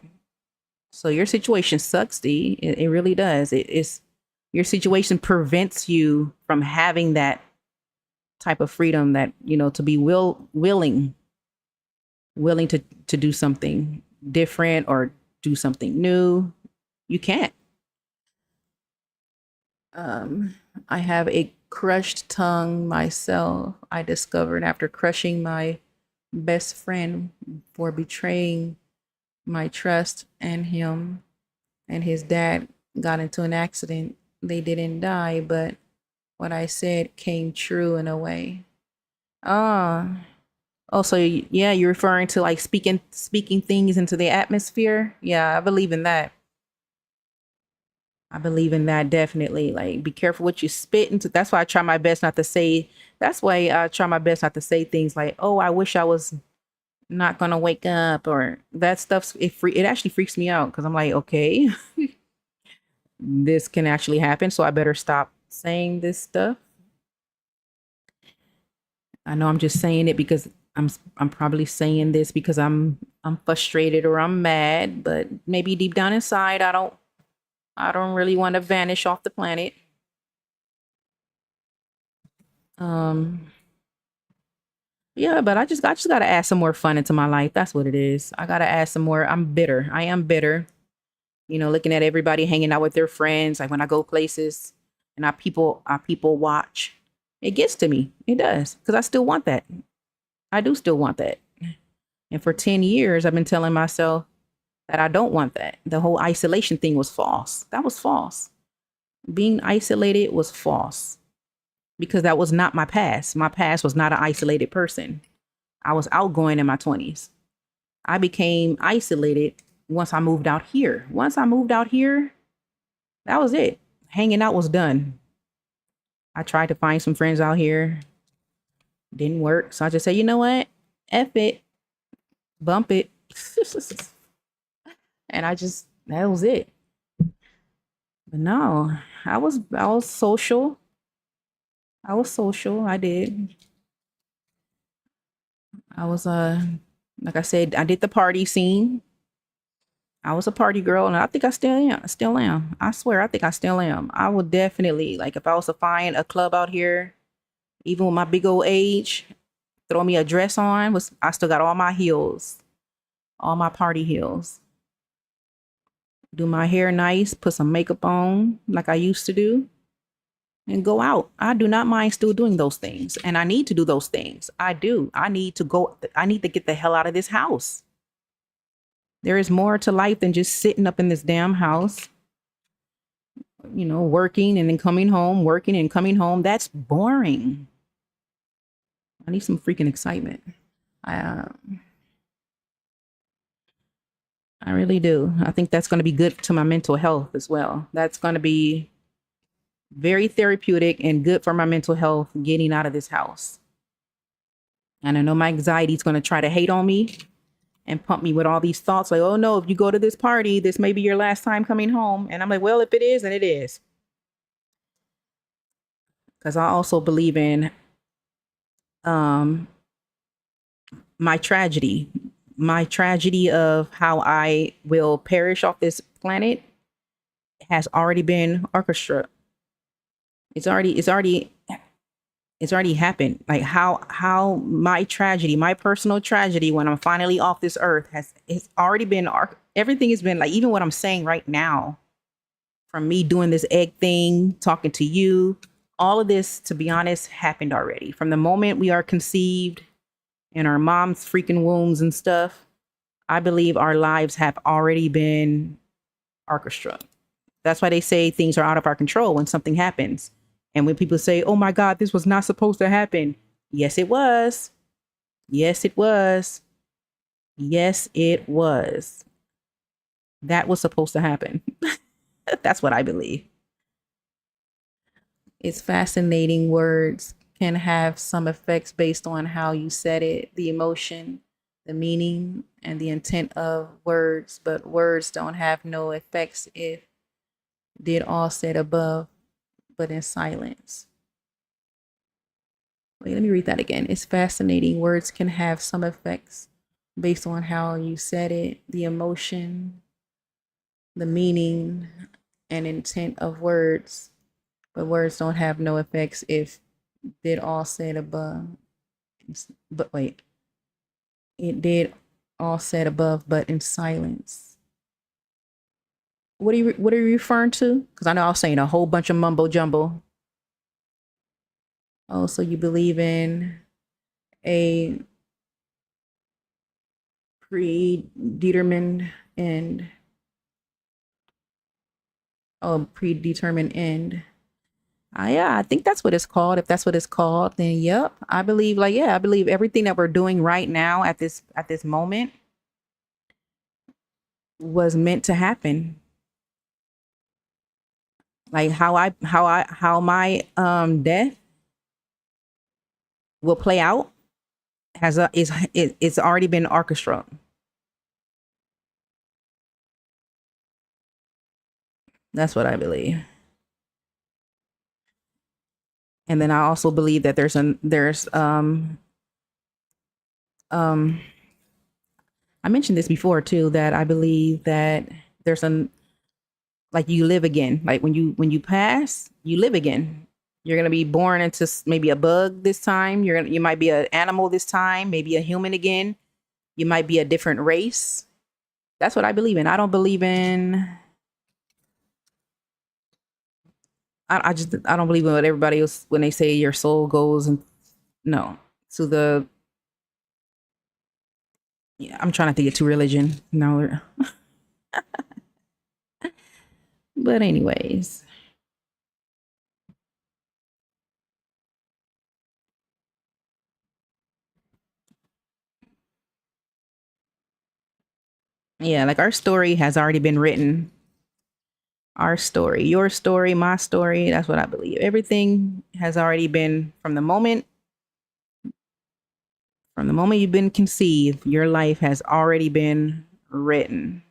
So your situation sucks, D. It really does. It's your situation prevents you from having that type of freedom that, to be willing to do something different or do something new. You can't. Um, I have a crushed tongue myself. I discovered after crushing my best friend for betraying my trust and him and his dad got into an accident. They didn't die, but what I said came true in a way. Ah. Oh, so yeah, you're referring to like speaking things into the atmosphere? Yeah, I believe in that. I believe in that definitely. Like, be careful what you spit into. That's why I try my best not to say. That's why I try my best not to say things like, "Oh, I wish I was not gonna wake up," or that stuff. It actually freaks me out because I'm like, okay, this can actually happen, so I better stop saying this stuff. I know I'm just saying it because I'm probably saying this because I'm frustrated or I'm mad, but maybe deep down inside I don't really want to vanish off the planet. Um yeah, but I just got to add some more fun into my life. That's what it is. I got to add some more. I'm bitter. I am bitter. Looking at everybody hanging out with their friends like when I go places and I people watch. It gets to me. It does cuz I still want that. I do still want that. And for 10 years I've been telling myself that I don't want that. The whole isolation thing was false. That was false. Being isolated was false because that was not my past. My past was not an isolated person. I was outgoing in my 20s. I became isolated once I moved out here. Once I moved out here, that was it. Hanging out was done. I tried to find some friends out here, didn't work. So I just said, you know what? F it, bump it. And that was it. But no, I was social. I was social. I did. I was like I said, I did the party scene. I was a party girl, and I think I still am. Still am. I swear, I think I still am. I would definitely like if I was to find a club out here, even with my big old age, throw me a dress on. Was I still got all my heels, all my party heels. Do my hair nice, put some makeup on like I used to do, and go out. I do not mind still doing those things. And I need to do those things. I do. I need to go. I need to get the hell out of this house. There is more to life than just sitting up in this damn house, working and then coming home, working and coming home. That's boring. I need some freaking excitement. I, I really do. I think that's going to be good to my mental health as well. That's going to be very therapeutic and good for my mental health getting out of this house. And I know my anxiety is going to try to hate on me and pump me with all these thoughts like, oh no, if you go to this party, this may be your last time coming home. And I'm like, well, if it is, then it is. Because I also believe in um, my tragedy of how I will perish off this planet has already been orchestrated. It's already happened. Like how my tragedy, my personal tragedy, when I'm finally off this earth, it's already been. Everything has been like, even what I'm saying right now, from me doing this egg thing, talking to you, all of this, to be honest, happened already. From the moment we are conceived in our mom's freaking wombs and stuff, I believe our lives have already been orchestrated. That's why they say things are out of our control when something happens. And when people say, oh my God, this was not supposed to happen. Yes, it was. Yes, it was. Yes, it was. That was supposed to happen. That's what I believe. It's fascinating. Words can have some effects based on how you said it, the emotion, the meaning, and the intent of words, but words don't have no effects if did all said above, but in silence. Wait, let me read that again. It's fascinating. Words can have some effects based on how you said it, the emotion, the meaning, and intent of words, but words don't have no effects if did all said above. But wait, it did all said above, but in silence. What are you referring to? Because I know I was saying a whole bunch of mumbo jumbo. Oh, so you believe in a predetermined end? Oh, predetermined end. Yeah, I think that's what it's called. If that's what it's called, then yep. I believe I believe everything that we're doing right now at this moment was meant to happen. Like how my death will play out it's already been orchestrated. That's what I believe. And then I also believe that um I mentioned this before too, that I believe that there's an like you live again. Like when you pass, you live again. You're gonna be born into maybe a bug this time. You might be an animal this time, maybe a human again. You might be a different race. That's what I believe in. I don't believe in. I don't believe in what everybody else when they say your soul goes and no to the. Yeah, I'm trying to think of to religion. No, but anyways, yeah, like our story has already been written. Our story, your story, my story. That's what I believe. Everything has already been from the moment you've been conceived. Your life has already been written.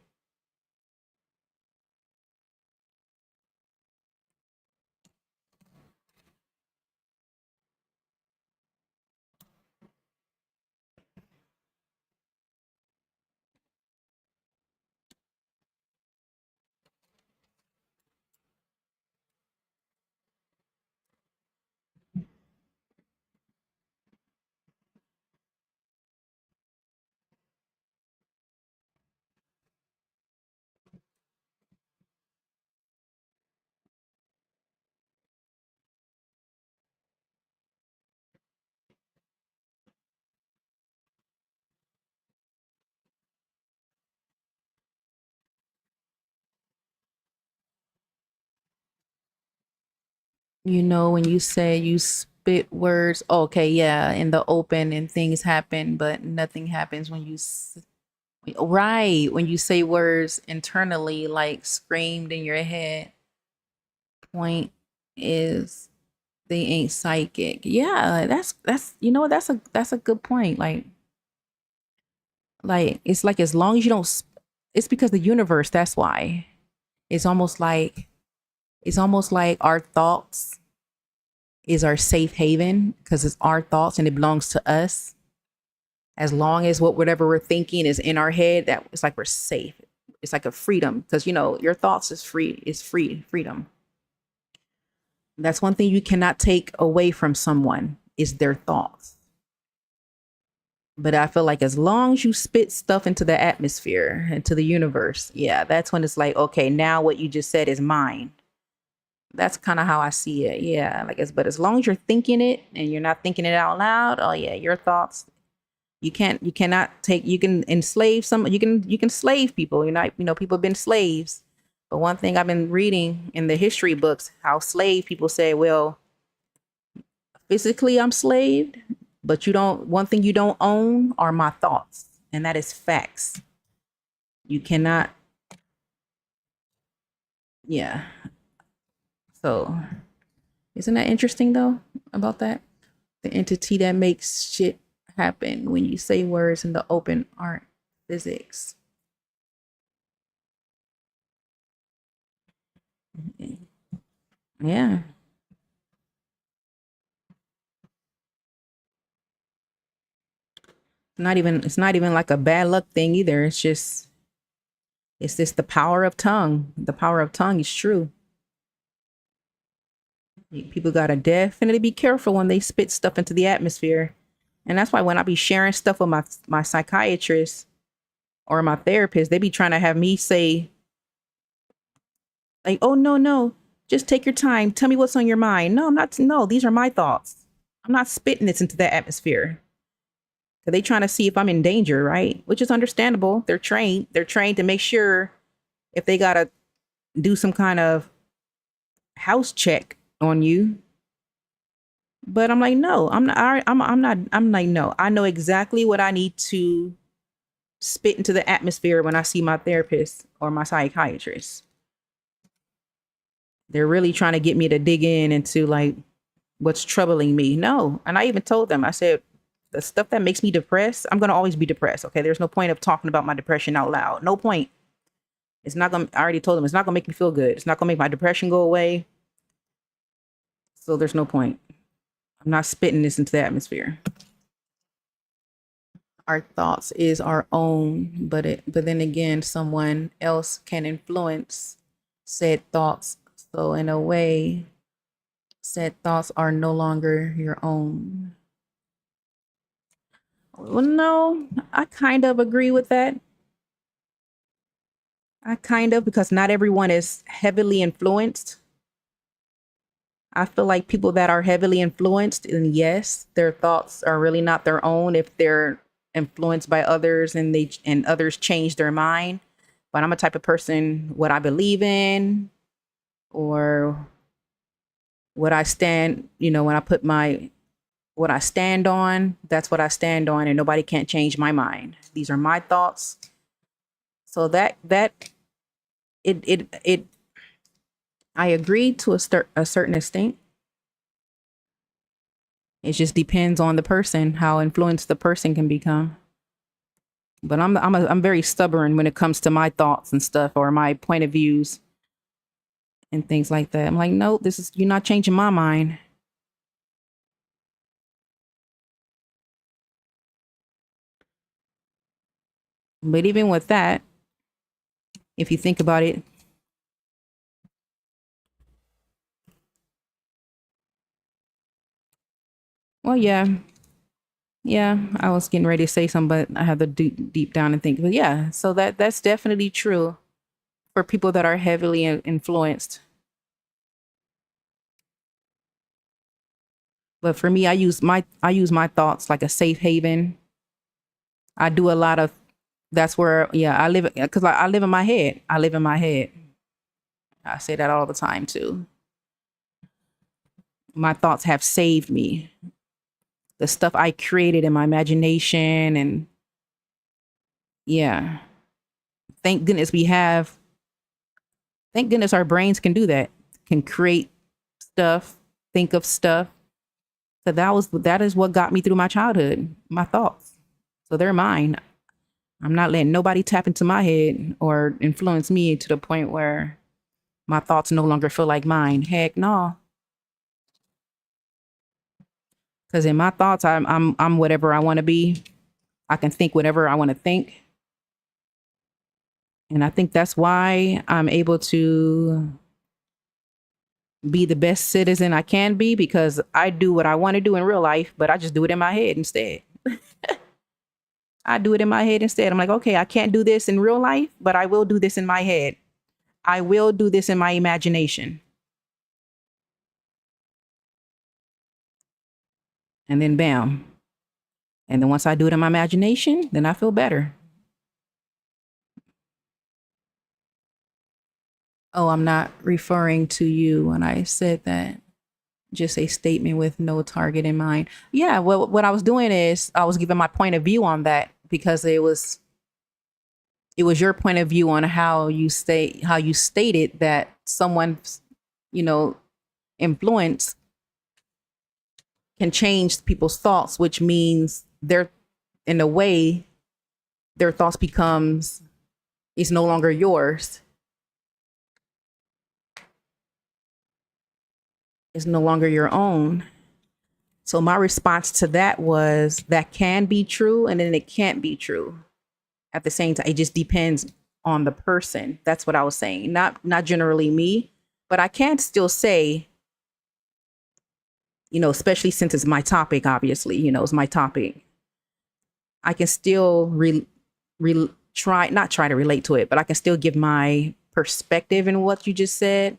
You know, when you say you spit words, okay, yeah, in the open and things happen, but nothing happens when right, when you say words internally, like screamed in your head. Point is they ain't psychic. Yeah, that's you know what, that's a good point. Like it's like as long as you don't it's because the universe, that's why. It's almost like our thoughts is our safe haven because it's our thoughts and it belongs to us. As long as whatever we're thinking is in our head, that it's like we're safe. It's like a freedom because you know your thoughts is freedom. That's one thing you cannot take away from someone is their thoughts. But I feel like as long as you spit stuff into the atmosphere, into the universe, yeah, that's when it's like, okay, now what you just said is mine. That's kind of how I see it. Yeah, like but as long as you're thinking it and you're not thinking it out loud, oh yeah, your thoughts. You cannot take. You can enslave some. You can slave people. You're not. You know, people have been slaves. But one thing I've been reading in the history books, how slave people say, well, physically I'm slaved, but you don't. One thing you don't own are my thoughts, and that is facts. You cannot. Yeah. So, isn't that interesting though about that? The entity that makes shit happen when you say words in the open aren't physics. Yeah. It's not even like a bad luck thing either. It's just the power of tongue. The power of tongue is true. People gotta definitely be careful when they spit stuff into the atmosphere. And that's why when I be sharing stuff with my psychiatrist or my therapist, they be trying to have me say, like, oh no, just take your time. Tell me what's on your mind. No, I'm not no, these are my thoughts. I'm not spitting this into the atmosphere. Cause they trying to see if I'm in danger, right? Which is understandable. They're trained. They're trained to make sure if they gotta do some kind of house check on you. But I'm like, no, I'm not. I'm not. I'm like, no. I know exactly what I need to spit into the atmosphere when I see my therapist or my psychiatrist. They're really trying to get me to dig in into like what's troubling me. No, and I even told them. I said, the stuff that makes me depressed, I'm gonna always be depressed. Okay, there's no point of talking about my depression out loud. No point. It's not gonna. I already told them it's not gonna make me feel good. It's not gonna make my depression go away. So there's no point. I'm not spitting this into the atmosphere. Our thoughts is our own, but then again, someone else can influence said thoughts. So in a way, said thoughts are no longer your own. Well, no, I kind of agree with that. I kind of because not everyone is heavily influenced. I feel like people that are heavily influenced, and yes, their thoughts are really not their own if they're influenced by others and others change their mind. But I'm a type of person, what I believe in or what I stand, you know, when I put my what I stand on, that's what I stand on, and nobody can't change my mind. These are my thoughts. So that it I agree to a certain extent. It just depends on the person, how influenced the person can become. But I'm very stubborn when it comes to my thoughts and stuff or my point of views and things like that. I'm like, no, this is you're not changing my mind. But even with that, if you think about it, well, yeah, yeah, I was getting ready to say something, but I had to deep down and think. But yeah, so that's definitely true for people that are heavily influenced. But for me, I use my thoughts like a safe haven. I do a lot of that's where yeah I live because I live in my head. I live in my head. I say that all the time too. My thoughts have saved me. The stuff I created in my imagination, and yeah, thank goodness we have. Thank goodness our brains can do that. Can create stuff, think of stuff. So that is what got me through my childhood. My thoughts. So they're mine. I'm not letting nobody tap into my head or influence me to the point where my thoughts no longer feel like mine. Heck no. Because in my thoughts, I'm whatever I want to be. I can think whatever I want to think. And I think that's why I'm able to be the best citizen I can be, because I do what I want to do in real life, but I just do it in my head instead. I do it in my head instead. I'm like, okay, I can't do this in real life, but I will do this in my head. I will do this in my imagination. And then bam. And then once I do it in my imagination, then I feel better. Oh, I'm not referring to you when I said that. Just a statement with no target in mind. Yeah, well, what I was doing is I was giving my point of view on that, because it was your point of view on how you stated that someone's, you know, influence can change people's thoughts, which means they're, in a way, their thoughts becomes, is no longer yours. It's no longer your own. So my response to that was that can be true and then it can't be true at the same time. It just depends on the person. That's what I was saying. Not generally me, but I can still say, especially since it's my topic, obviously, it's my topic. I can still not try to relate to it, but I can still give my perspective in what you just said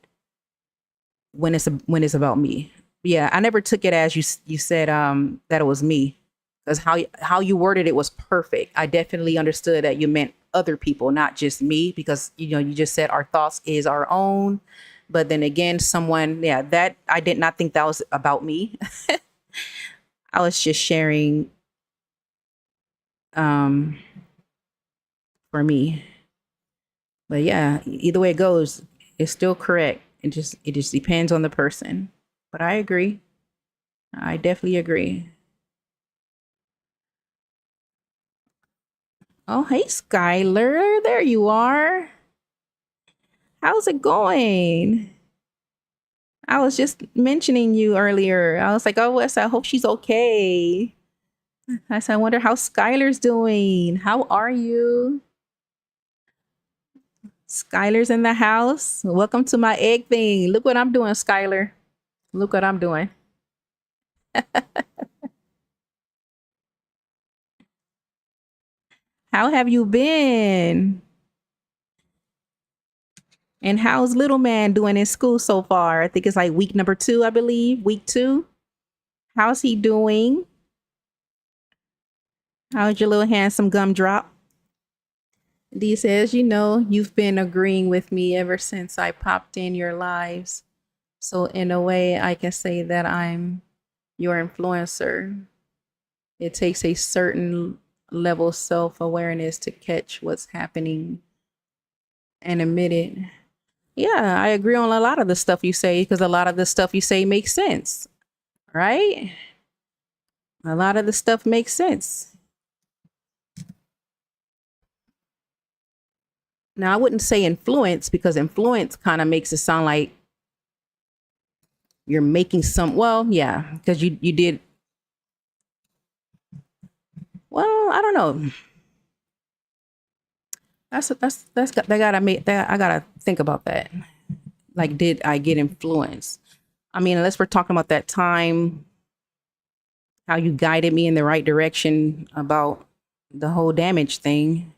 when it's about me. Yeah, I never took it as you said that it was me, because how you worded it was perfect. I definitely understood that you meant other people, not just me, because you just said our thoughts is our own. But then again, someone, yeah, that I did not think that was about me. I was just sharing um for me. But yeah, either way it goes, it's still correct. It just depends on the person. But I agree. I definitely agree. Oh, hey, Skylar. There you are. How's it going? I was just mentioning you earlier. I was like, oh, Wes, I hope she's okay. I said, I wonder how Skylar's doing. How are you? Skylar's in the house. Welcome to my egg thing. Look what I'm doing, Skylar. Look what I'm doing. How have you been? And how's little man doing in school so far? I think it's like week number 2, I believe. Week 2. How's he doing? How's your little handsome gumdrop? Dee says, you've been agreeing with me ever since I popped in your lives. So, in a way, I can say that I'm your influencer. It takes a certain level of self awareness to catch what's happening and admit it. Yeah, I agree on a lot of the stuff you say, because a lot of the stuff you say makes sense, right? A lot of the stuff makes sense. Now, I wouldn't say influence, because influence kind of makes it sound like you're making some, well, yeah, because you did, well, I don't know. They gotta make that. I gotta think about that. Like, did I get influenced? I mean, unless we're talking about that time, how you guided me in the right direction about the whole damage thing,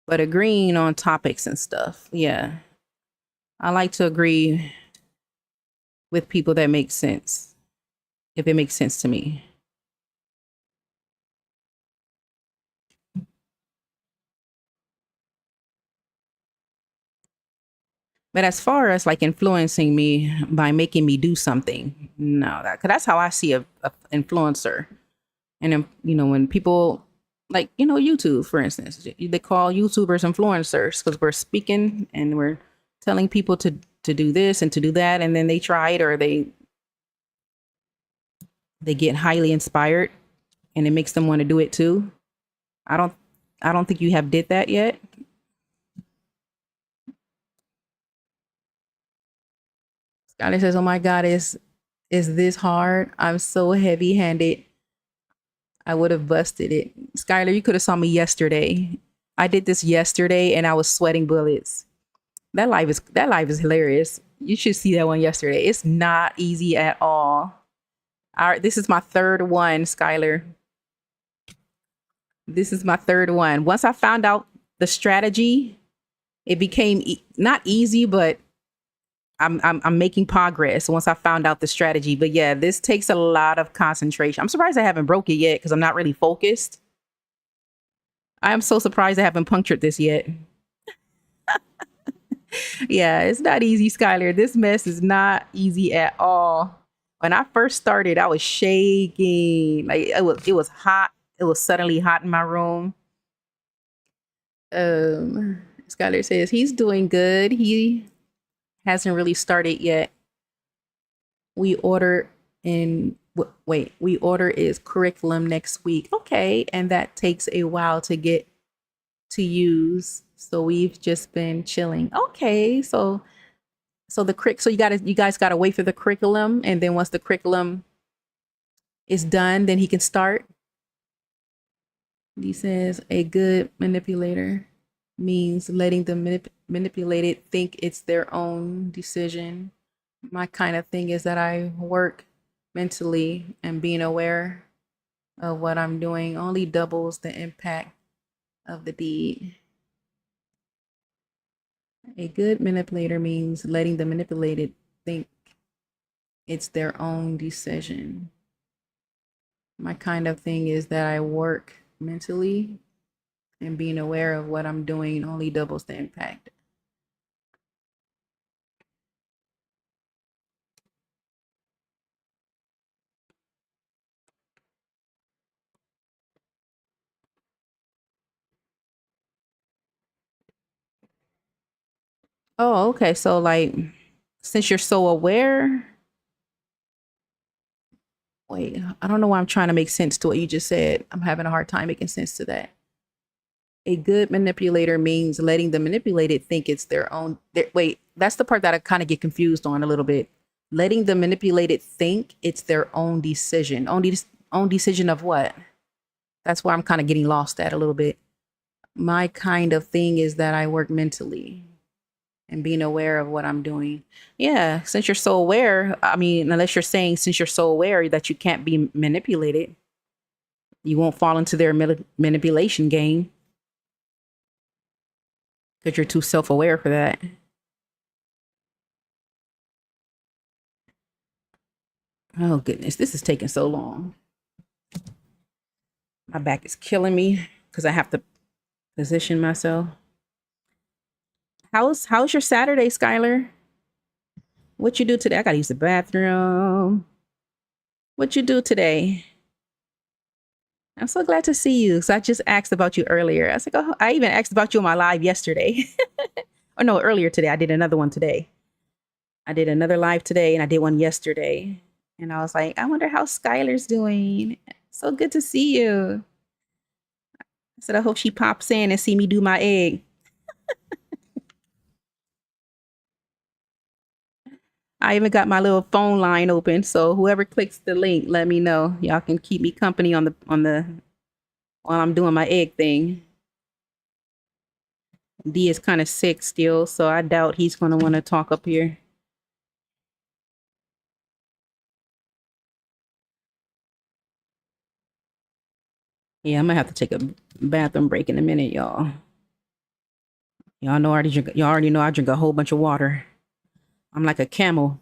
but agreeing on topics and stuff. Yeah, I like to agree with people that make sense, if it makes sense to me. But as far as like influencing me by making me do something, no, cause that's how I see a influencer. And then, when people like, YouTube, for instance, they call YouTubers influencers because we're speaking and we're telling people to do this and to do that, and then they try it, or they get highly inspired and it makes them want to do it too. I don't I don't think you have did that yet. Skylar says, "Oh my God, is this hard? I'm so heavy handed. I would have busted it." Skylar, you could have saw me yesterday. I did this yesterday and I was sweating bullets. That live is hilarious. You should see that one yesterday. It's not easy at all. All right, this is my third one, Skylar. This is my third one. Once I found out the strategy, it became not easy, but I'm making progress once I found out the strategy. But yeah, this takes a lot of concentration. I'm surprised I haven't broke it yet because I'm not really focused. I am so surprised I haven't punctured this yet. Yeah, it's not easy, Skylar. This mess is not easy at all. When I first started, I was shaking. Like it was hot. It was suddenly hot in my room. Skylar says he's doing good. He hasn't really started yet. We order wait, we order is curriculum next week. Okay, and that takes a while to get to use. So we've just been chilling. Okay, so you guys gotta wait for the curriculum, and then once the curriculum is done, then he can start. He says a good manipulator means letting the manipulated think it's their own decision. My kind of thing is that I work mentally, and being aware of what I'm doing only doubles the impact of the deed. A good manipulator means letting the manipulated think it's their own decision. My kind of thing is that I work mentally, and being aware of what I'm doing only doubles the impact. Oh, okay. So like since you're so aware, wait, I don't know why I'm trying to make sense to what you just said. I'm having a hard time making sense to that. A good manipulator means letting the manipulated think it's their own. Wait, that's the part that I kind of get confused on a little bit. Letting the manipulated think it's their own decision. Own decision of what? That's where I'm kind of getting lost at a little bit. My kind of thing is that I work mentally and being aware of what I'm doing. Yeah, since you're so aware, I mean, unless you're saying since you're so aware that you can't be manipulated, you won't fall into their manipulation game because you're too self aware for that. Oh, goodness, this is taking so long. My back is killing me because I have to position myself. How's your Saturday, Skylar? What you do today? I gotta use the bathroom. What you do today? I'm so glad to see you. So I just asked about you earlier. I was like, oh, I even asked about you on my live yesterday. Oh no, earlier today. I did another one today. I did another live today and I did one yesterday. And I was like, I wonder how Skylar's doing. So good to see you. I said, I hope she pops in and see me do my egg. I even got my little phone line open. So whoever clicks the link, let me know. Y'all can keep me company on the while I'm doing my egg thing. D is kind of sick still, so I doubt he's going to want to talk up here. Yeah, I'm gonna have to take a bathroom break in a minute, y'all. Y'all already know I drink a whole bunch of water. I'm like a camel.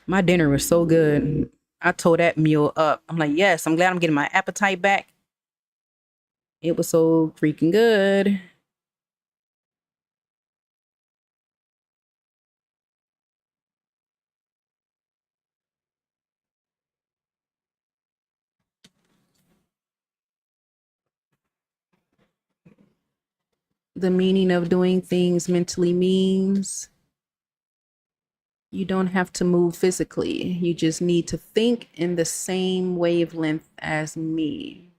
My dinner was so good. I tore that meal up. I'm like, yes, I'm glad I'm getting my appetite back. It was so freaking good. the meaning of doing things mentally means you don't have to move physically. You just need to think in the same wavelength as me.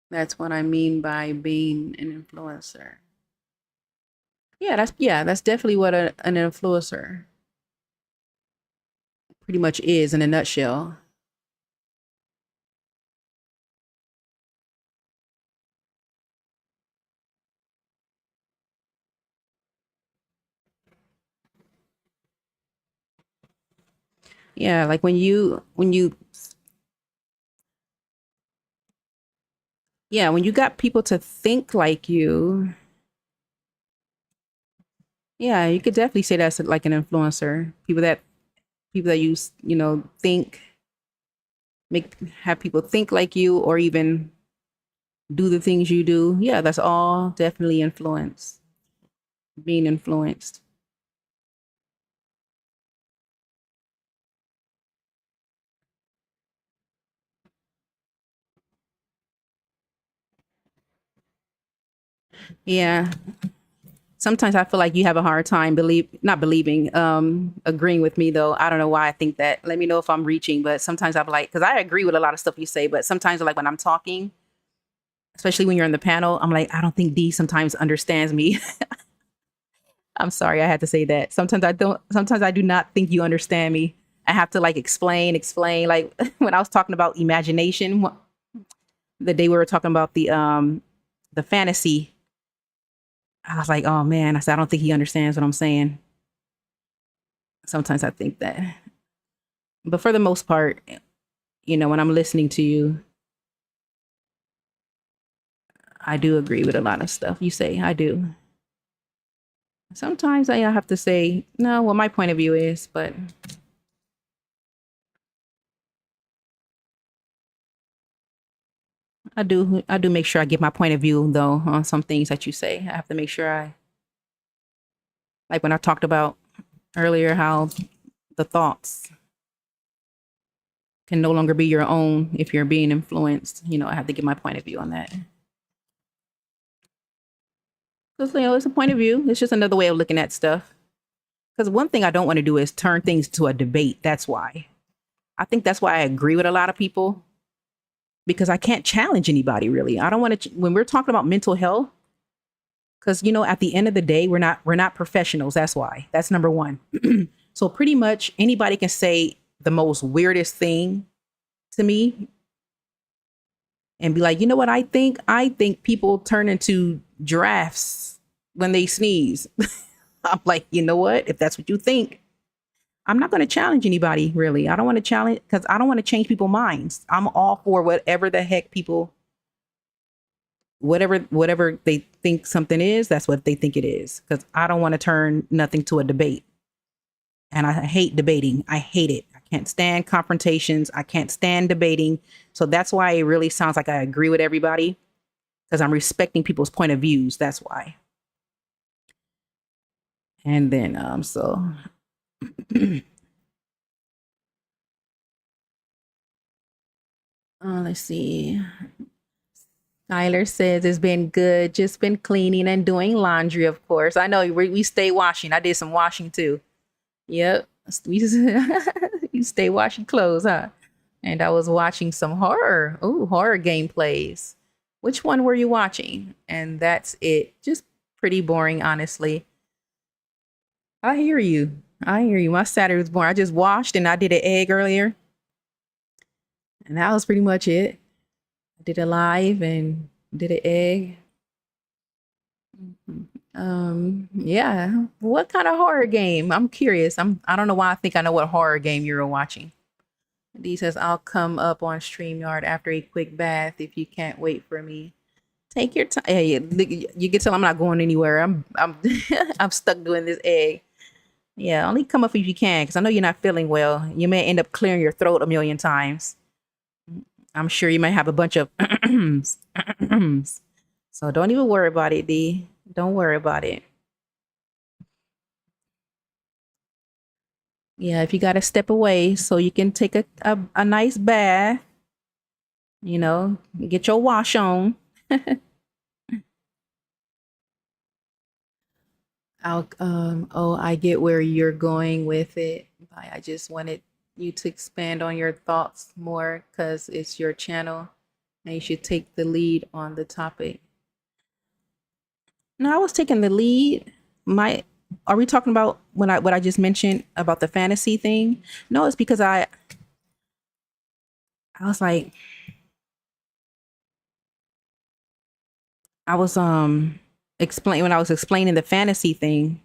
That's what I mean by being an influencer. Yeah, that's definitely what an influencer pretty much is in a nutshell. Yeah, like when you got people to think like you, yeah, you could definitely say that's like an influencer. People that think make have people think like you or even do the things you do. Yeah, that's all definitely influence. Being influenced. Yeah. Sometimes I feel like you have a hard time not believing, agreeing with me though. I don't know why I think that. Let me know if I'm reaching, but sometimes I'm like, because I agree with a lot of stuff you say, but sometimes like when I'm talking, especially when you're in the panel, I'm like, I don't think Dee sometimes understands me. I'm sorry, I had to say that. Sometimes I don't. Sometimes I do not think you understand me. I have to like explain. Like when I was talking about imagination, the day we were talking about the fantasy, I was like, oh man, I said I don't think he understands what I'm saying. Sometimes I think that, but for the most part, when I'm listening to you, I do agree with a lot of stuff you say. I do. Sometimes I have to say no. What my point of view is, but I do make sure I give my point of view though on some things that you say. I have to make sure I like when I talked about earlier how the thoughts can no longer be your own if you're being influenced. I have to give my point of view on that. Because it's a point of view. It's just another way of looking at stuff. Because one thing I don't want to do is turn things to a debate. That's why. I think that's why I agree with a lot of people because I can't challenge anybody really. I don't want to when we're talking about mental health because at the end of the day we're not professionals. That's why. That's number 1. So pretty much anybody can say the most weirdest thing to me and be like, "You know what I think? I think people turn into giraffes when they sneeze." I'm like, "You know what? If that's what you think, I'm not going to challenge anybody, really. I don't want to challenge because I don't want to change people's minds. I'm all for whatever the heck people, whatever they think something is, that's what they think it is. Because I don't want to turn nothing to a debate. And I hate debating. I hate it. I can't stand confrontations. I can't stand debating. So that's why it really sounds like I agree with everybody because I'm respecting people's point of views. That's why. And then, let's see. Tyler says it's been good. Just been cleaning and doing laundry, of course. I know we stay washing. I did some washing too. Yep. We you stay washing clothes, huh? And I was watching some horror. Ooh, horror gameplays. Which one were you watching? And that's it. Just pretty boring, honestly. I hear you. I hear you. My Saturday was boring. I just washed and I did an egg earlier. And that was pretty much it. I did a live and did an egg. Yeah. What kind of horror game? I'm curious. I don't know why I think I know what horror game you were watching. D says I'll come up on StreamYard after a quick bath if you can't wait for me. Take your time. Hey, you can tell I'm not going anywhere. I'm I'm stuck doing this egg. Yeah, only come up if you can, because I know you're not feeling well. You may end up clearing your throat a million times. I'm sure you might have a bunch of so don't even worry about it, D. Don't worry about it. Yeah, if you got to step away so you can take a nice bath, get your wash on. Oh, I get where you're going with it. I just wanted you to expand on your thoughts more because it's your channel and you should take the lead on the topic. No, I was taking the lead. My, are we talking about what I just mentioned about the fantasy thing? No, it's because I was like, I was explain when I was explaining the fantasy thing,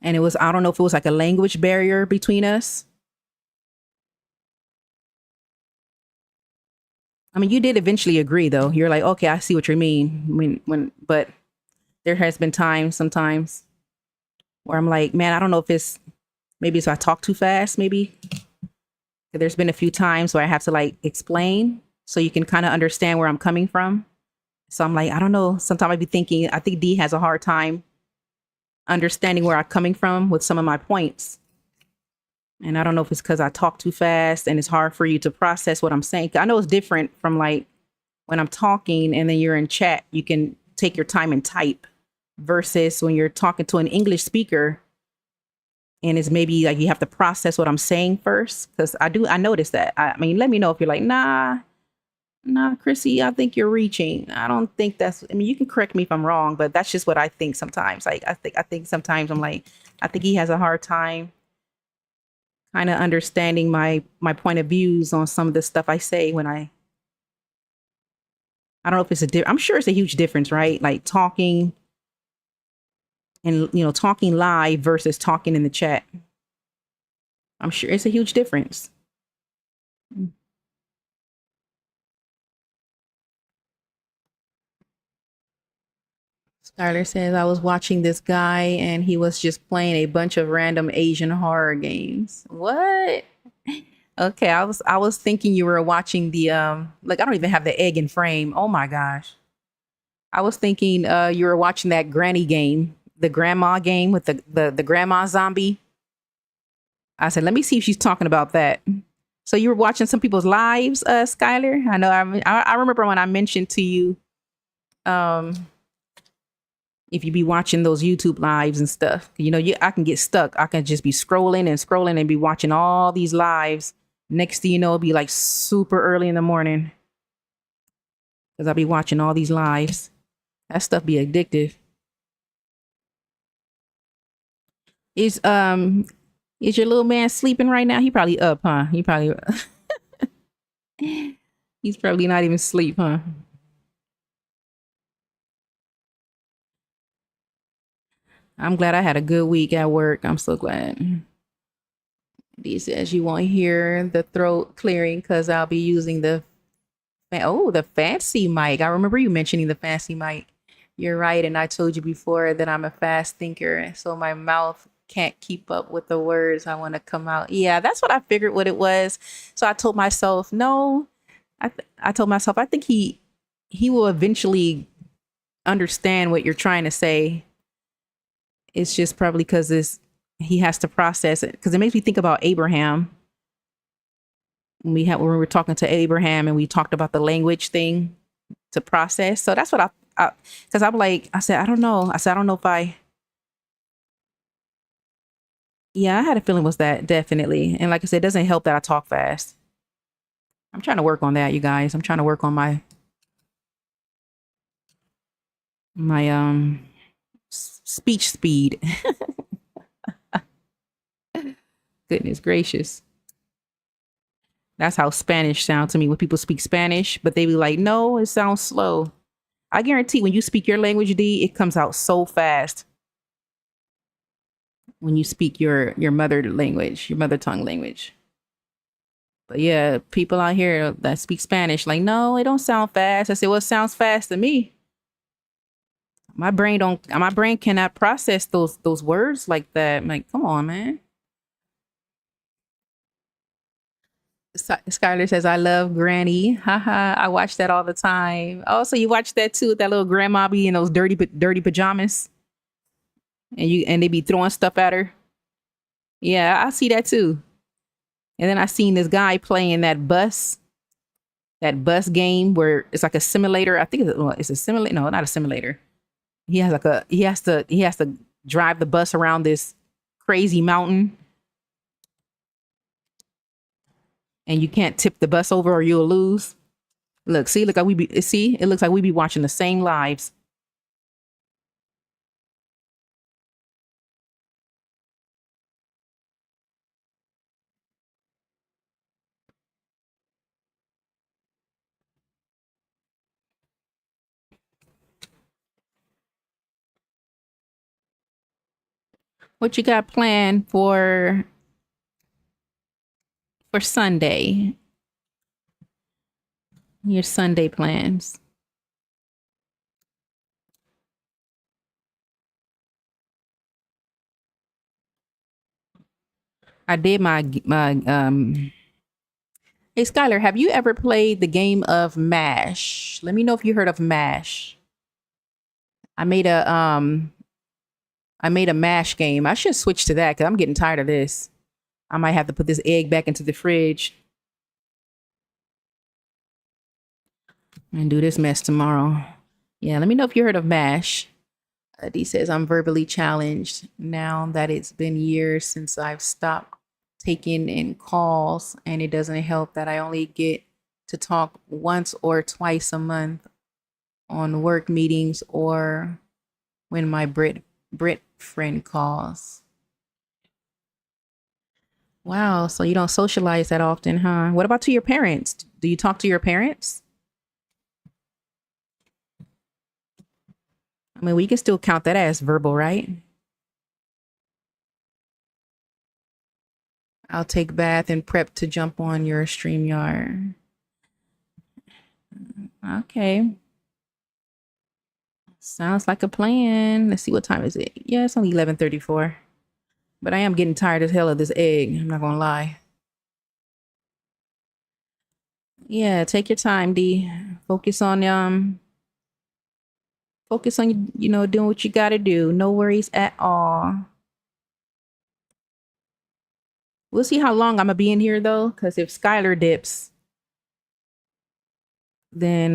and it was, I don't know if it was like a language barrier between us. I mean, you did eventually agree though. You're like, okay, I see what you mean. But there has been times sometimes where I'm like, man, I don't know if it's, maybe it's I talk too fast. Maybe there's been a few times where I have to like explain so you can kind of understand where I'm coming from. So I'm like, I don't know. Sometimes I'd be thinking, I think D has a hard time understanding where I'm coming from with some of my points. And I don't know if it's because I talk too fast and it's hard for you to process what I'm saying. I know it's different from like when I'm talking and then you're in chat, you can take your time and type versus when you're talking to an English speaker and it's maybe like you have to process what I'm saying first. Cause I notice that. I mean, let me know if you're like, nah, Chrissy, I think you're reaching. I don't think that's, I mean, you can correct me if I'm wrong, but that's just what I think sometimes. Like, I think sometimes I'm like, I think he has a hard time kind of understanding my point of views on some of the stuff I say when I don't know if it's I'm sure it's a huge difference, right? Like talking and talking live versus talking in the chat. I'm sure it's a huge difference. Skylar says I was watching this guy and he was just playing a bunch of random Asian horror games. What? Okay, I was thinking you were watching the like I don't even have the egg in frame. Oh my gosh. I was thinking you were watching that granny game, the grandma game with the grandma zombie. I said, let me see if she's talking about that. So you were watching some people's lives, Skylar? I know. I remember when I mentioned to you, um, if you be watching those YouTube lives and stuff, I can get stuck. I can just be scrolling and scrolling and be watching all these lives. Next thing you know, it'll be like super early in the morning because I'll be watching all these lives. That stuff be addictive. Is um is your little man sleeping right now? He probably up, huh? He's probably not even asleep, huh? I'm glad I had a good week at work. I'm so glad. Dee says you won't hear the throat clearing because I'll be using the fancy mic. I remember you mentioning the fancy mic. You're right, and I told you before that I'm a fast thinker, so my mouth can't keep up with the words I want to come out. Yeah, that's what I figured what it was. So I told myself, no. I told myself I think he will eventually understand what you're trying to say. It's just probably because he has to process it because it makes me think about Abraham. When we were talking to Abraham and we talked about the language thing to process. So that's what because I'm like, I said, I don't know. I said, I don't know if yeah, I had a feeling was that definitely. And like I said, it doesn't help that I talk fast. I'm trying to work on that, you guys. I'm trying to work on my speech speed. Goodness gracious. That's how Spanish sounds to me when people speak Spanish, but they be like, no, it sounds slow. I guarantee when you speak your language, D, it comes out so fast when you speak your mother language, your mother tongue language. But yeah, people out here that speak Spanish, like, no, it don't sound fast. I said, well, it sounds fast to me. My brain cannot process those words like that. I'm like, come on, man. Skylar says, I love Granny. Haha. I watch that all the time. Oh, so you watch that too, that little grandma be in those dirty pajamas and they be throwing stuff at her. Yeah, I see that too. And then I seen this guy playing that bus game where it's like a simulator. I think it's a simulator. No, not a simulator. He has like a he has to drive the bus around this crazy mountain, and you can't tip the bus over or you'll lose. Look like we be see, it looks like we be watching the same lives. What you got planned for Sunday? Your Sunday plans. I did my. Hey Skylar, have you ever played the game of Mash? Let me know if you heard of Mash. I made a Mash game. I should switch to that because I'm getting tired of this. I might have to put this egg back into the fridge and do this mess tomorrow. Yeah, let me know if you heard of Mash. D says, I'm verbally challenged now that it's been years since I've stopped taking in calls, and it doesn't help that I only get to talk once or twice a month on work meetings or when my Brit friend calls. Wow, so you don't socialize that often, huh? What about to your parents? Do you talk to your parents? I mean, we can still count that as verbal, right? I'll take bath and prep to jump on your StreamYard. Okay. Sounds like a plan. Let's see, what time is it? Yeah, it's only 11:34. But I am getting tired as hell of this egg. I'm not gonna lie. Yeah, take your time, D. Focus on doing what you gotta do. No worries at all. We'll see how long I'm gonna be in here though, because if Skylar dips, then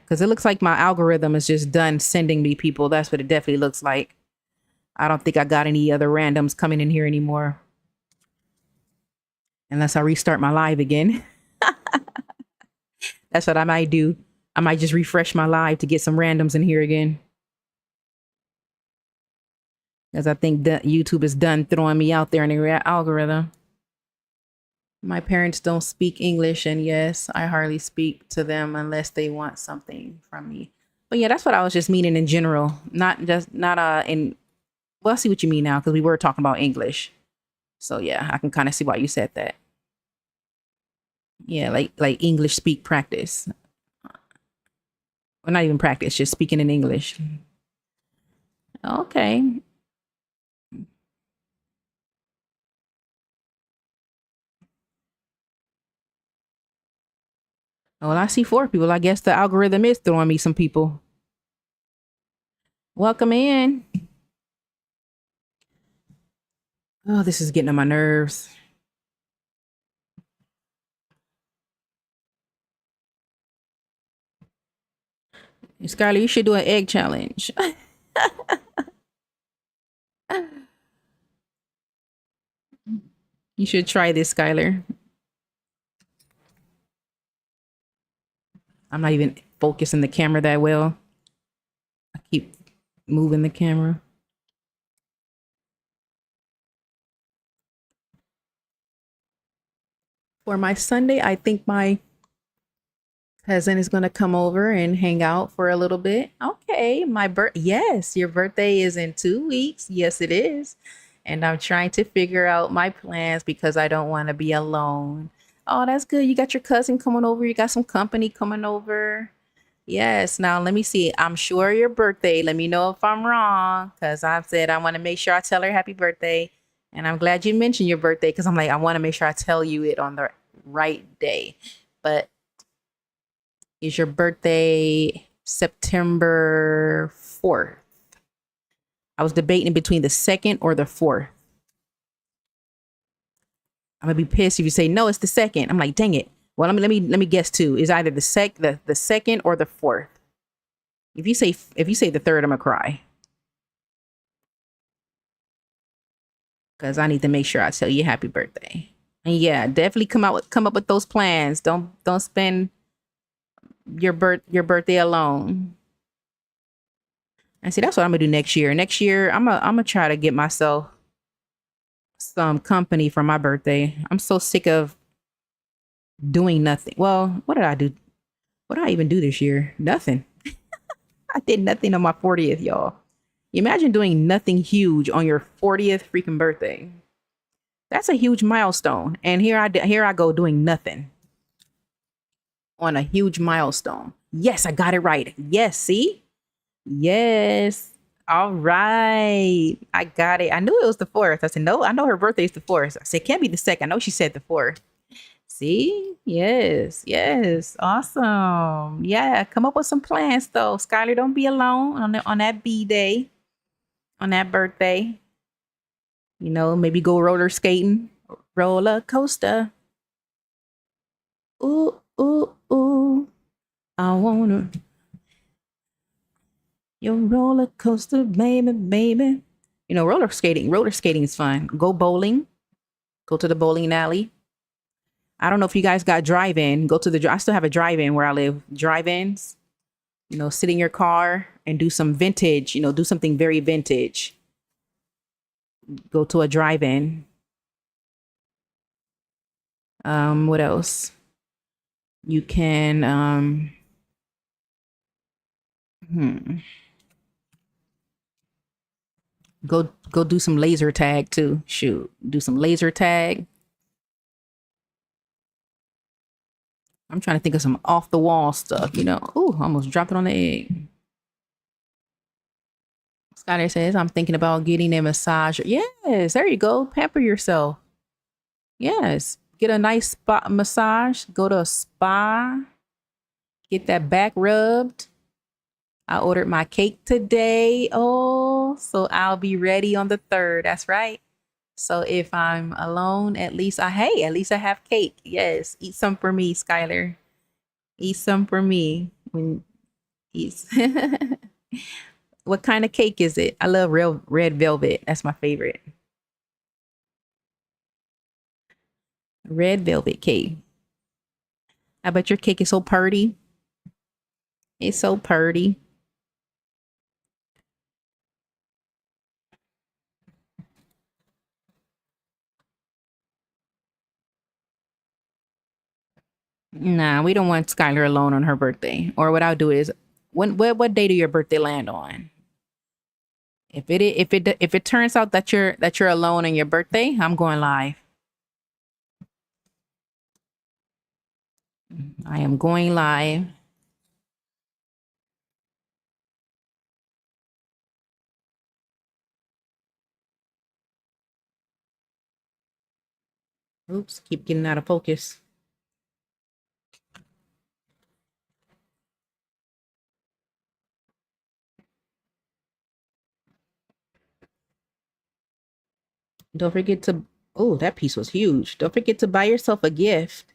because it looks like my algorithm is just done sending me people. That's what it definitely looks like. I don't think I got any other randoms coming in here anymore. Unless I restart my live again. That's what I might do. I might just refresh my live to get some randoms in here again. Because I think that YouTube is done throwing me out there in the algorithm. My parents don't speak English, and yes, I hardly speak to them unless they want something from me. But yeah, that's what I was just meaning in general, not in. Well, I see what you mean now because we were talking about English. So yeah, I can kind of see why you said that. Yeah, like English speak practice. Well, not even practice, just speaking in English. Okay. Well, I see four people. I guess the algorithm is throwing me some people. Welcome in. Oh, this is getting on my nerves. Skylar, you should do an egg challenge. You should try this, Skylar. I'm not even focusing the camera that well. I keep moving the camera. For my Sunday, I think my cousin is going to come over and hang out for a little bit. Okay, yes, your birthday is in 2 weeks. Yes, it is. And I'm trying to figure out my plans because I don't want to be alone. Oh, that's good. You got your cousin coming over. You got some company coming over. Yes. Now, let me see. I'm sure your birthday. Let me know if I'm wrong because I've said I want to make sure I tell her happy birthday. And I'm glad you mentioned your birthday because I'm like, I want to make sure I tell you it on the right day. But is your birthday September 4th? I was debating between the 2nd or the 4th. I'm gonna be pissed if you say no, it's the 2nd. I'm like, dang it. Well, let me guess too. Is either the second or the 4th. If you say the third, I'm gonna cry. Because I need to make sure I tell you happy birthday. And yeah, definitely come up with those plans. Don't spend your birthday alone. And see, that's what I'm gonna do next year. Next year, I'm gonna try to get myself some company for my birthday. I'm so sick of doing nothing. Well, what did I do? What did I even do this year? Nothing. I did nothing on my 40th, y'all. Imagine doing nothing huge on your 40th freaking birthday. That's a huge milestone. And here I go doing nothing on a huge milestone. Yes, I got it right. Yes, see? Yes. All right. I got it. I knew it was the fourth. I said, no, I know her birthday is the fourth. I said, it can't be the second. I know she said the fourth. See? Yes. Yes. Awesome. Yeah. Come up with some plans though. Skylar, don't be alone on that B day, on that birthday. You know, maybe go roller skating. Roller coaster. Ooh, ooh, ooh. I wanna your roller coaster, baby, baby. You know, roller skating. Roller skating is fun. Go bowling. Go to the bowling alley. I don't know if you guys got drive-in. Go to the. I still have a drive-in where I live. Drive-ins. You know, sit in your car and do some vintage. You know, do something very vintage. Go to a drive-in. What else? You can. Hmm. Go do some laser tag too. Shoot, do some laser tag. I'm trying to think of some off the wall stuff. You know, ooh, almost dropped it on the egg. Skyler says, I'm thinking about getting a massage. Yes, there you go. Pamper yourself. Yes. Get a nice spa massage. Go to a spa. Get that back rubbed. I ordered my cake today. Oh, so I'll be ready on the 3rd. That's right. So if I'm alone, at least at least I have cake. Yes. Eat some for me, Skylar. Eat some for me. When eat. What kind of cake is it? I love real red velvet. That's my favorite. Red velvet cake. I bet your cake is so purty. It's so purty. Nah, we don't want Skylar alone on her birthday. Or what I'll do is, what day do your birthday land on? If it turns out that you're alone on your birthday, I'm going live. I am going live. Oops, keep getting out of focus. Don't forget to. Oh, that piece was huge. Don't forget to buy yourself a gift.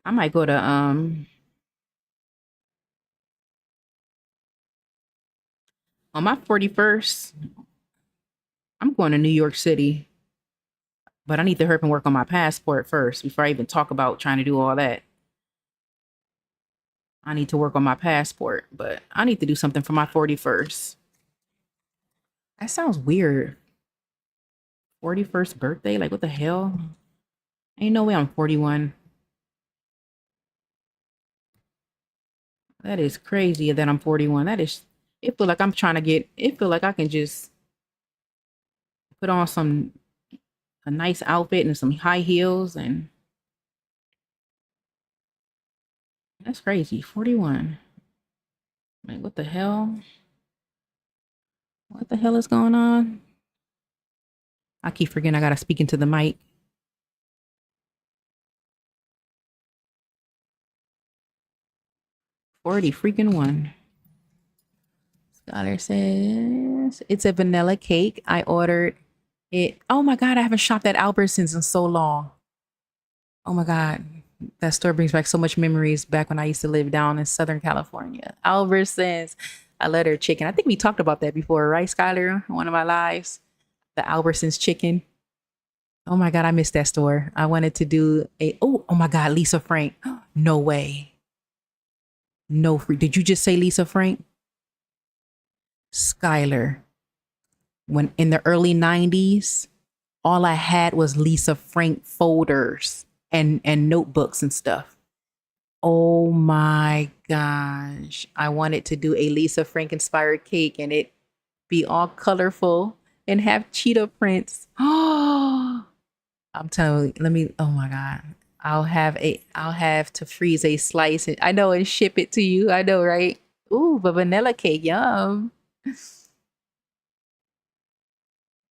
I might go to on my 41st. I'm going to New York City, but I need to hurry up and work on my passport first before I even talk about trying to do all that. I need to work on my passport, but I need to do something for my 41st. That sounds weird. 41st birthday? Like, what the hell? Ain't no way I'm 41. That is crazy that I'm 41. It feel like I'm trying to it feel like I can just put on a nice outfit and some high heels and that's crazy. 41. Like, what the hell? What the hell is going on? I keep forgetting I gotta speak into the mic. Forty freaking one. Scholar says it's a vanilla cake. I ordered it. Oh my god, I haven't shopped at Albertsons in so long. Oh my god, that store brings back so much memories back when I used to live down in Southern California. Albertsons. I love their chicken. I think we talked about that before, right, Skylar? One of my lives. The Albertsons chicken. Oh my god, I missed that store. I wanted to do a oh my god, Lisa Frank. No way. No free. Did you just say Lisa Frank? Skylar. When in the early 90s, all I had was Lisa Frank folders and notebooks and stuff. Oh my gosh. I wanted to do a Lisa Frank inspired cake and it be all colorful and have cheetah prints. Oh, I'm telling you, let me oh my god. I'll have to freeze a slice and I know and ship it to you. I know, right? Ooh, but vanilla cake, yum.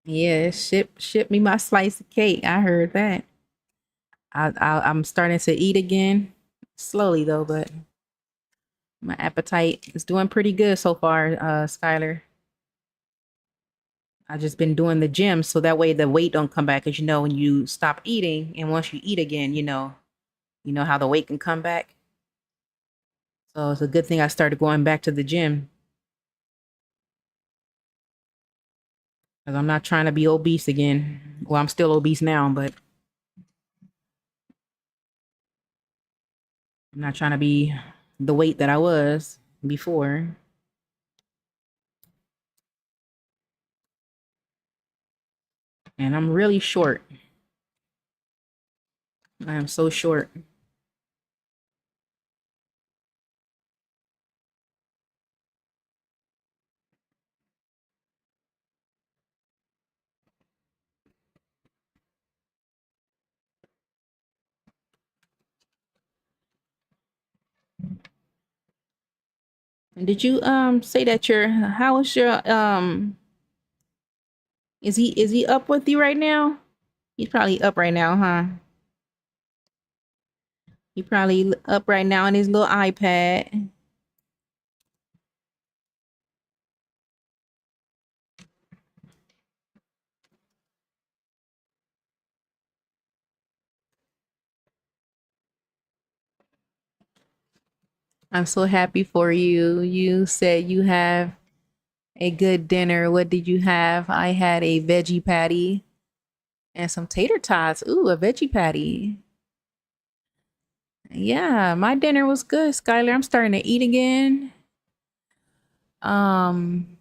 Yeah, ship me my slice of cake. I heard that. I'm starting to eat again, slowly though, but my appetite is doing pretty good so far, Skylar. I just been doing the gym so that way the weight don't come back. As you know, when you stop eating and once you eat again, you know how the weight can come back. So it's a good thing I started going back to the gym because I'm not trying to be obese again. Well, I'm still obese now, but I'm not trying to be the weight that I was before. And I'm really short. I am so short. And did you say that your how is your is he up with you right now? He's probably up right now, huh? He probably up right now on his little iPad. I'm so happy for you. You said you have a good dinner. What did you have? I had a veggie patty and some tater tots. Ooh, a veggie patty. Yeah, my dinner was good, Skylar. I'm starting to eat again. Um,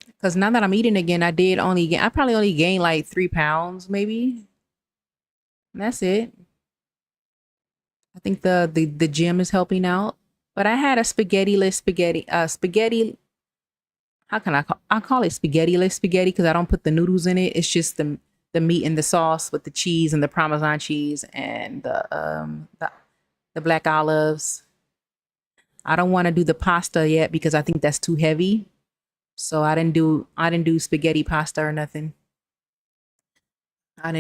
because now that I'm eating again, I probably only gained like 3 pounds, maybe. And that's it. I think the gym is helping out. But I had a spaghetti. How can I call it spaghetti-less spaghetti because I don't put the noodles in it. It's just the meat and the sauce with the cheese and the Parmesan cheese and the black olives. I don't want to do the pasta yet because I think that's too heavy. So I didn't do spaghetti pasta or nothing. I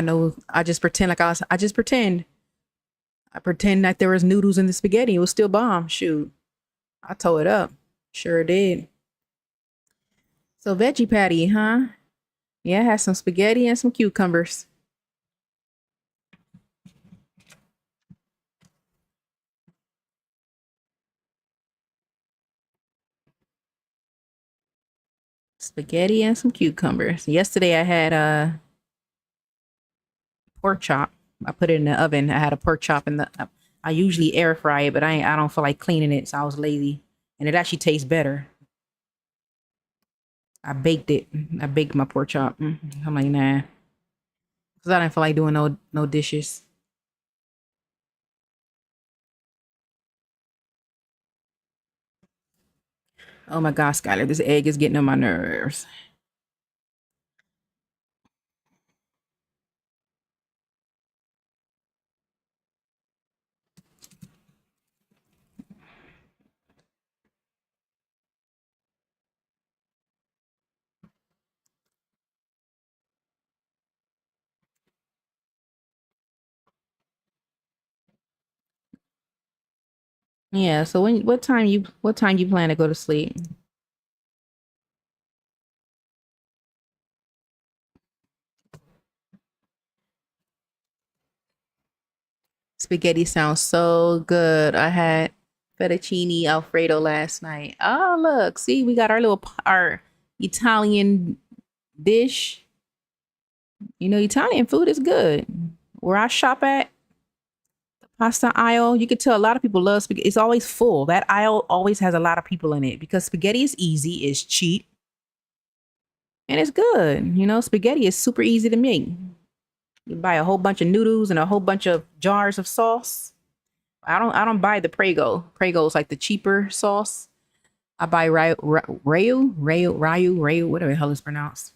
know I just pretend like I just pretend. I pretend like there was noodles in the spaghetti. It was still bomb. Shoot. I tore it up. Sure did. So veggie patty, huh? Yeah, I had some spaghetti and some cucumbers. Spaghetti and some cucumbers. Yesterday I had a pork chop. I put it in the oven. I had a pork chop in the. I usually air fry it, but I don't feel like cleaning it, so I was lazy, and it actually tastes better. I baked it. I baked my pork chop. I'm like nah, because I didn't feel like doing no dishes. Oh my gosh, Skylar, this egg is getting on my nerves. Yeah. So what time you plan to go to sleep? Spaghetti sounds so good. I had fettuccine alfredo last night. Oh, look, see, we got our Italian dish. Italian food is good. Where I shop at, the pasta aisle, you could tell a lot of people love spaghetti. It's always full. That aisle always has a lot of people in it because spaghetti is easy, it's cheap, and it's good. Spaghetti is super easy to make. You buy a whole bunch of noodles and a whole bunch of jars of sauce. I don't buy the Prego. Prego is like the cheaper sauce. I buy Ryu, whatever the hell it's pronounced.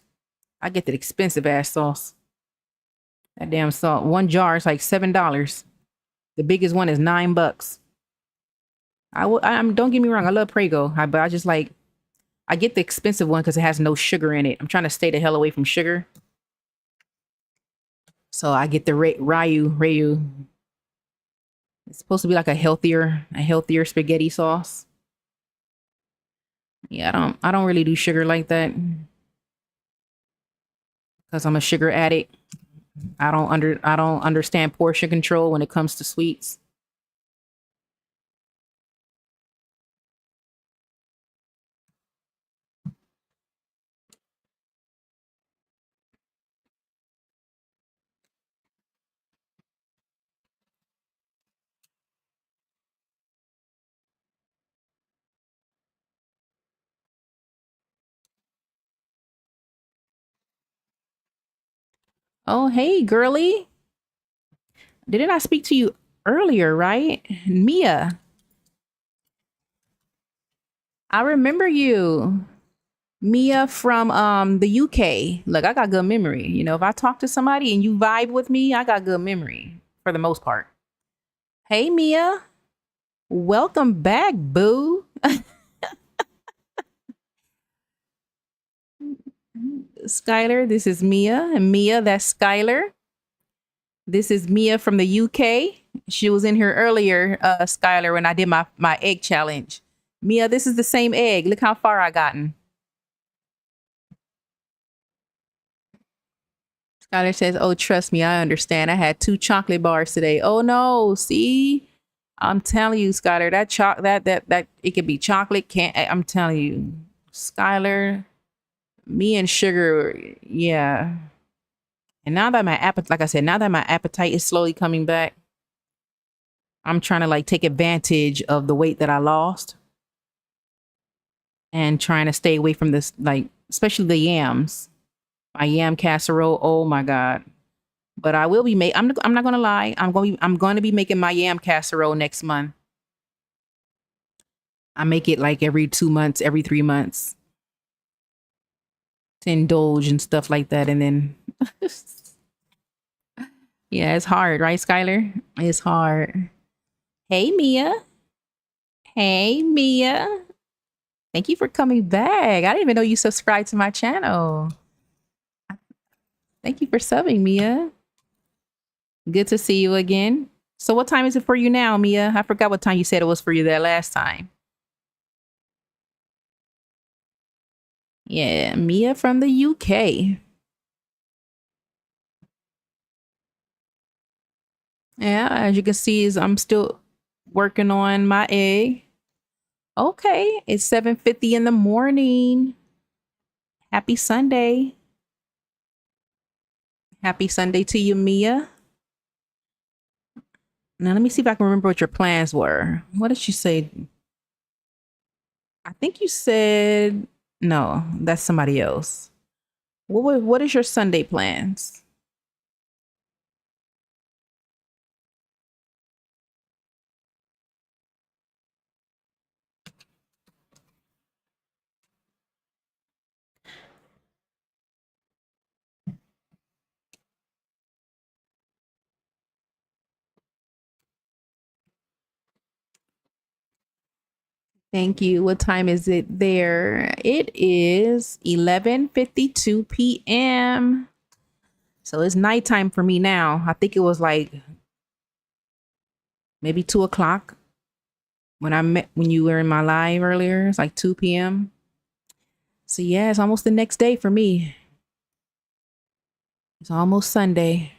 I get the expensive ass sauce. That damn salt. One jar is like $7. The biggest one is $9. Don't get me wrong, I love Prego, but I get the expensive one because it has no sugar in it. I'm trying to stay the hell away from sugar. So I get the Ryu. It's supposed to be like a healthier spaghetti sauce. Yeah, I don't really do sugar like that because I'm a sugar addict. I don't understand portion control when it comes to sweets. Oh, hey, girly. Didn't I speak to you earlier, right? Mia, I remember you. Mia from the UK. Look, I got good memory. If I talk to somebody and you vibe with me, I got good memory for the most part. Hey Mia, welcome back, boo. Skylar, this is Mia. And Mia, that's Skylar. This is Mia from the UK. She was in here earlier, Skylar, when I did my egg challenge. Mia, this is the same egg. Look how far I gotten. Skylar says, "Oh, trust me, I understand. I had 2 chocolate bars today. Oh no, see, I'm telling you, Skylar, that it could be chocolate. Can't I'm telling you, Skylar, me and sugar, yeah. And now that my appetite, like I said, now that my appetite is slowly coming back, I'm trying to like take advantage of the weight that I lost and trying to stay away from this, like especially the yams. My yam casserole. Oh my god. But I will be make. I'm not gonna lie. I'm going to be making my yam casserole next month. I make it like every 2 months, every 3 months to indulge and stuff like that. And then, yeah, it's hard, right, Skylar? It's hard. Hey, Mia. Hey, Mia. Thank you for coming back. I didn't even know you subscribed to my channel. Thank you for subbing, Mia. Good to see you again. So, what time is it for you now, Mia? I forgot what time you said it was for you that last time. Yeah, Mia from the UK. Yeah, as you can see, is I'm still working on my egg. Okay, it's 7:50 in the morning. Happy Sunday. Happy Sunday to you, Mia. Now let me see if I can remember what your plans were. What did you say? I think you said no, that's somebody else. What is your Sunday plans? Thank you. What time is it there? It is 11:52 p.m. So it's nighttime for me now. I think it was like maybe 2 o'clock when you were in my live earlier. It's like 2 p.m. So yeah, it's almost the next day for me. It's almost Sunday.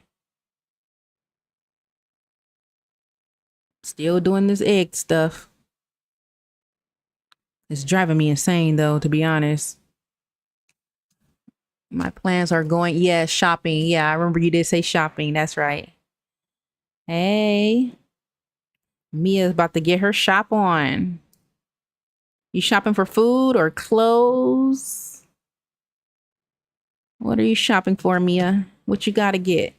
Still doing this egg stuff. It's driving me insane though, to be honest. My plans are going, yeah, shopping. Yeah, I remember you did say shopping. That's right. Hey, Mia's about to get her shop on. You shopping for food or clothes? What are you shopping for, Mia? What you gotta get?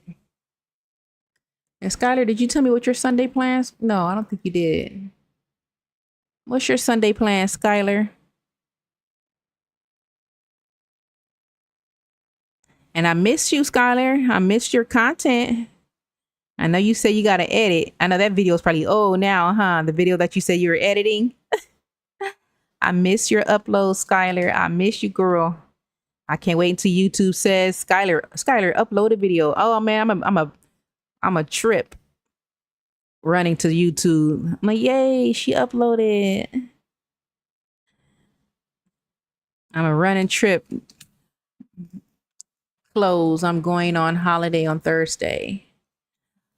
And Skylar, did you tell me what your Sunday plans? No, I don't think you did. What's your Sunday plan, Skylar? And I missed you, Skylar. I missed your content. I know you say you gotta edit. I know that video is probably old now, huh? The video that you said you were editing. I miss your upload, Skylar. I miss you, girl. I can't wait until YouTube says, Skylar, upload a video. Oh man, I'm a trip running to YouTube. I'm like, yay, she uploaded. I'm a running trip. Close. I'm going on holiday on Thursday.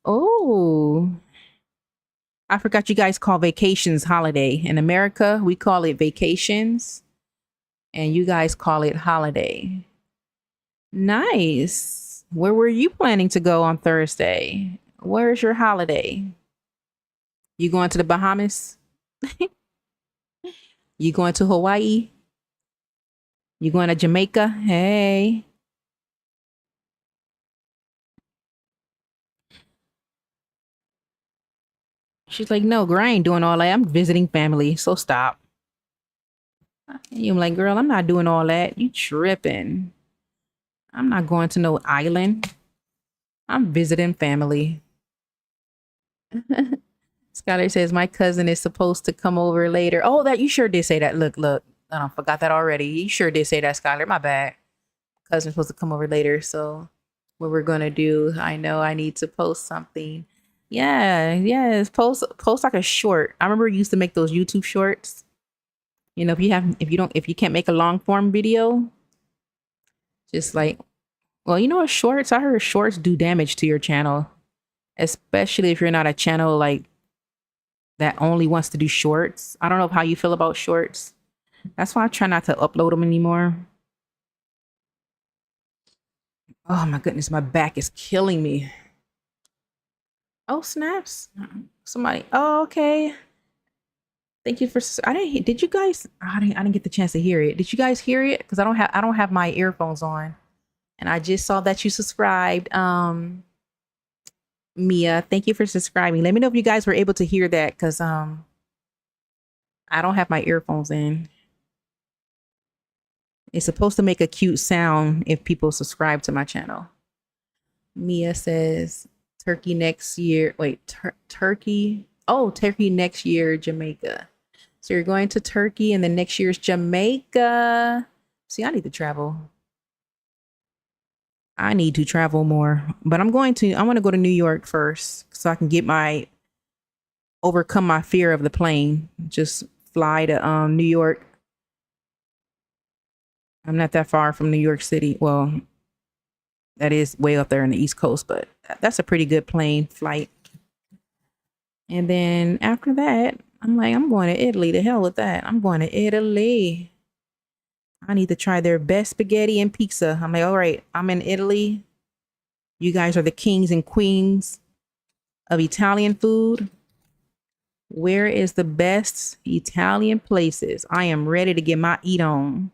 Oh, I forgot you guys call vacations holiday. In America, we call it vacations, and you guys call it holiday. Nice. Where were you planning to go on Thursday? Where's your holiday? You going to the Bahamas? You going to Hawaii? You going to Jamaica? Hey. She's like, no, girl, I ain't doing all that. I'm visiting family, so stop. And you're like, girl, I'm not doing all that. You tripping. I'm not going to no island. I'm visiting family. Skylar says, my cousin is supposed to come over later. Oh, that you sure did say that. Look. I don't forgot that already. You sure did say that, Skylar. My bad. Cousin's supposed to come over later. So what we're gonna do, I know I need to post something. Yeah, yes. Post like a short. I remember you used to make those YouTube shorts. You know, if you can't make a long form video, just like, well, you know what, shorts, I heard shorts do damage to your channel, especially if you're not a channel like that only wants to do shorts. I don't know how you feel about shorts. That's why I try not to upload them anymore. Oh my goodness, my back is killing me. Oh, snaps. Somebody. Oh, okay. Thank you for. I didn't. Did you guys? I didn't get the chance to hear it. Did you guys hear it? Because I don't have my earphones on, and I just saw that you subscribed. Mia, thank you for subscribing. Let me know if you guys were able to hear that, because I don't have my earphones in. It's supposed to make a cute sound if people subscribe to my channel. Mia says Turkey next year. Wait, Turkey. Oh, Turkey next year, Jamaica. So you're going to Turkey and then next year's Jamaica. See, I need to travel. I need to travel more, but I want to go to New York first so I can overcome my fear of the plane. Just fly to New York. I'm not that far from New York City. Well, that is way up there in the East Coast, but that's a pretty good plane flight. And then after that, I'm like, I'm going to Italy. The hell with that. I'm going to Italy. I need to try their best spaghetti and pizza. I'm like, all right, I'm in Italy. You guys are the kings and queens of Italian food. Where is the best Italian places? I am ready to get my eat on.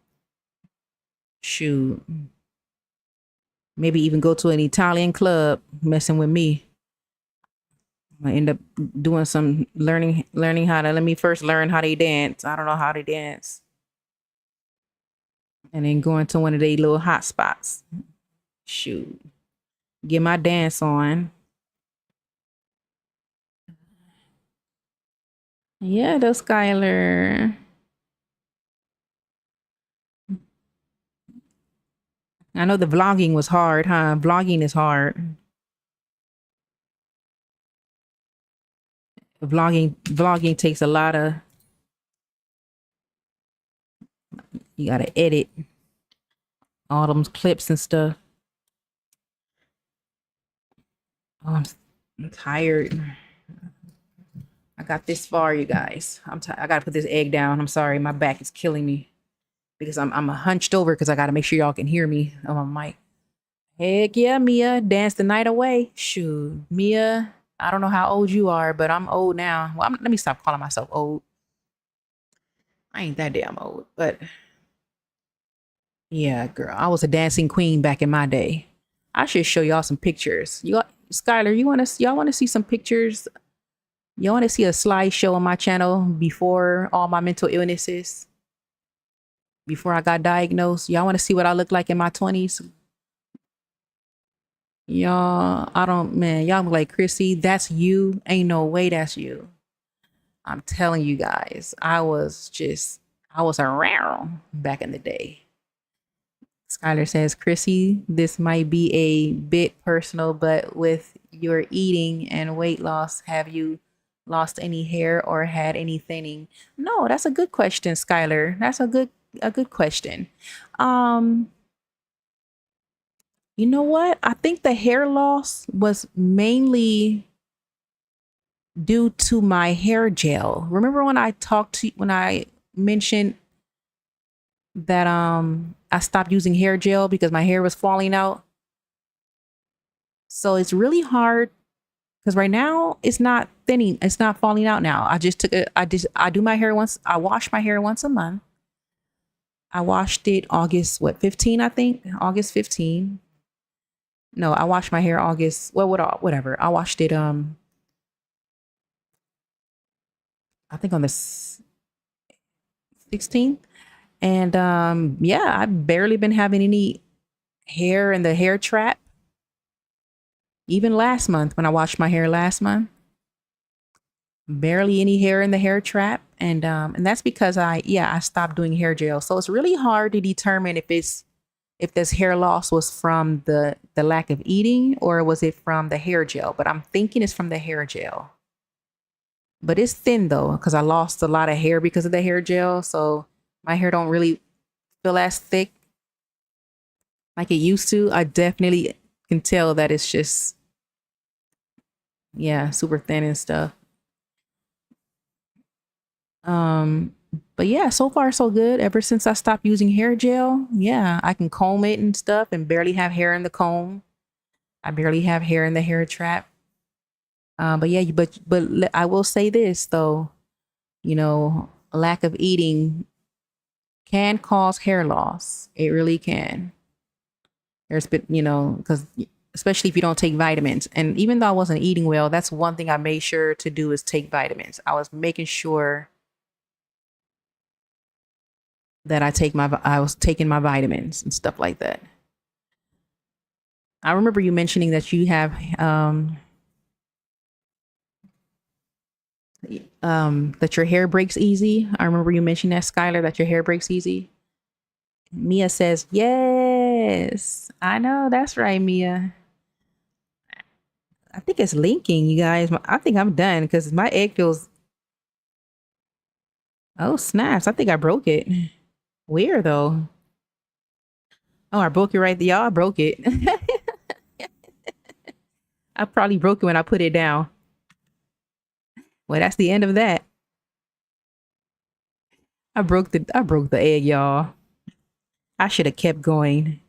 Shoot. Maybe even go to an Italian club messing with me. I end up doing some learning how to, let me first learn how they dance. I don't know how they dance. And then going to one of their little hot spots. Shoot. Get my dance on. Yeah, though, Skylar. I know the vlogging was hard, huh? Vlogging is hard. Vlogging takes a lot of, you gotta edit all them clips and stuff. Oh, I'm tired. I got this far, you guys. I gotta put this egg down. I'm sorry, my back is killing me because I'm hunched over because I gotta make sure y'all can hear me on my mic. Heck yeah, Mia, dance the night away. Shoot, Mia, I don't know how old you are, but I'm old now. Well, let me stop calling myself old. I ain't that damn old, but yeah, girl, I was a dancing queen back in my day. I should show y'all some pictures. Skylar, y'all want to see some pictures? Y'all want to see a slideshow on my channel before all my mental illnesses? Before I got diagnosed? Y'all want to see what I looked like in my 20s? Y'all, I don't, man, y'all be like, Chrissy, that's you. Ain't no way that's you. I'm telling you guys, I was around back in the day. Skylar says, Chrissy, this might be a bit personal, but with your eating and weight loss, have you lost any hair or had any thinning? No, that's a good question, Skylar. That's a good question. You know what? I think the hair loss was mainly due to my hair gel. Remember when when I mentioned that I stopped using hair gel because my hair was falling out? So it's really hard because right now it's not thinning, it's not falling out now. I do my hair once, I wash my hair once a month. I washed it August 15, I think. August 15. No, I washed my hair August, well, whatever. I washed it I think on the 16th. And yeah, I've barely been having any hair in the hair trap. Even last month when I washed my hair last month, barely any hair in the hair trap. And that's because I stopped doing hair gel. So it's really hard to determine if this hair loss was from the lack of eating or was it from the hair gel. But I'm thinking it's from the hair gel. But it's thin though, because I lost a lot of hair because of the hair gel. So my hair don't really feel as thick like it used to. I definitely can tell that it's just, yeah, super thin and stuff. Um, but yeah, so far so good. Ever since I stopped using hair gel, yeah, I can comb it and stuff and barely have hair in the comb. I barely have hair in the hair trap. But yeah, I will say this though, a lack of eating can cause hair loss. It really can. There's been, because especially if you don't take vitamins. And even though I wasn't eating well, that's one thing I made sure to do is take vitamins. I was making sure that I was taking my vitamins and stuff like that. I remember you mentioning that you have that your hair breaks easy. I remember you mentioning that, Skylar, that your hair breaks easy. Mia says, yes, I know. That's right, Mia. I think it's linking, you guys. I think I'm done because my egg feels, oh, snaps. I think I broke it. Weird though. Oh, I broke it right there. Y'all, I broke it. I probably broke it when I put it down. Well, that's the end of that. I broke the egg, y'all. I should have kept going.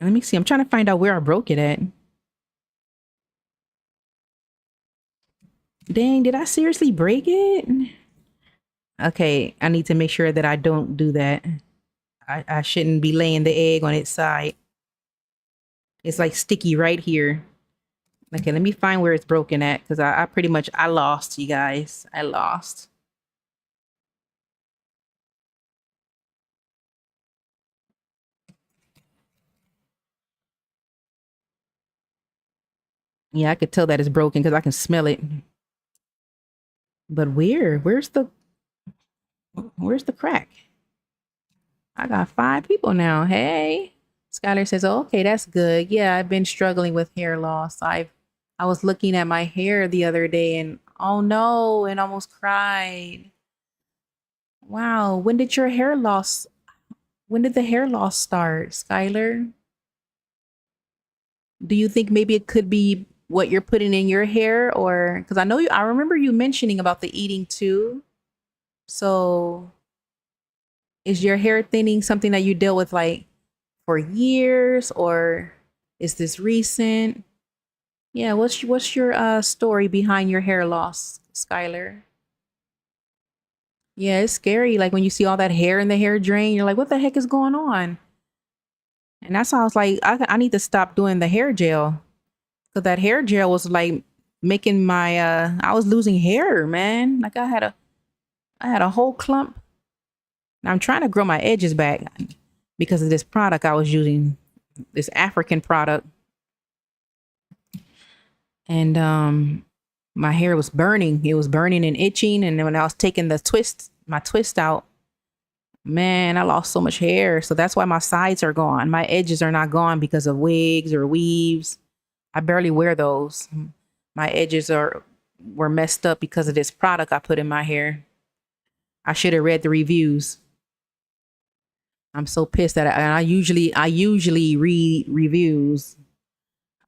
Let me see. I'm trying to find out where I broke it at. Dang, did I seriously break it? Okay, I need to make sure that I don't do that. I shouldn't be laying the egg on its side. It's like sticky right here. Okay, let me find where it's broken at because I pretty much I lost, you guys. I lost. Yeah, I could tell that it's broken because I can smell it. But where's the crack? I got 5 people now. Hey. Skylar says, oh, okay, that's good. Yeah, I've been struggling with hair loss. I was looking at my hair the other day and oh no, and almost cried. Wow, when did the hair loss start, Skylar? Do you think maybe it could be what you're putting in your hair, or because I remember you mentioning about the eating too. So is your hair thinning something that you dealt with like for years, or is this recent? Yeah, what's your story behind your hair loss, Skylar? Yeah, it's scary. Like when you see all that hair in the hair drain, you're like, what the heck is going on? And that's why I was like, I need to stop doing the hair gel. Cause that hair gel was like making my I was losing hair, man. Like I had a whole clump. And I'm trying to grow my edges back because of this product I was using, this African product. And my hair was burning. It was burning and itching. And then when I was taking my twist out, man, I lost so much hair. So that's why my sides are gone. My edges are not gone because of wigs or weaves. I barely wear those. My edges were messed up because of this product I put in my hair. I should have read the reviews. I'm so pissed that I usually read reviews.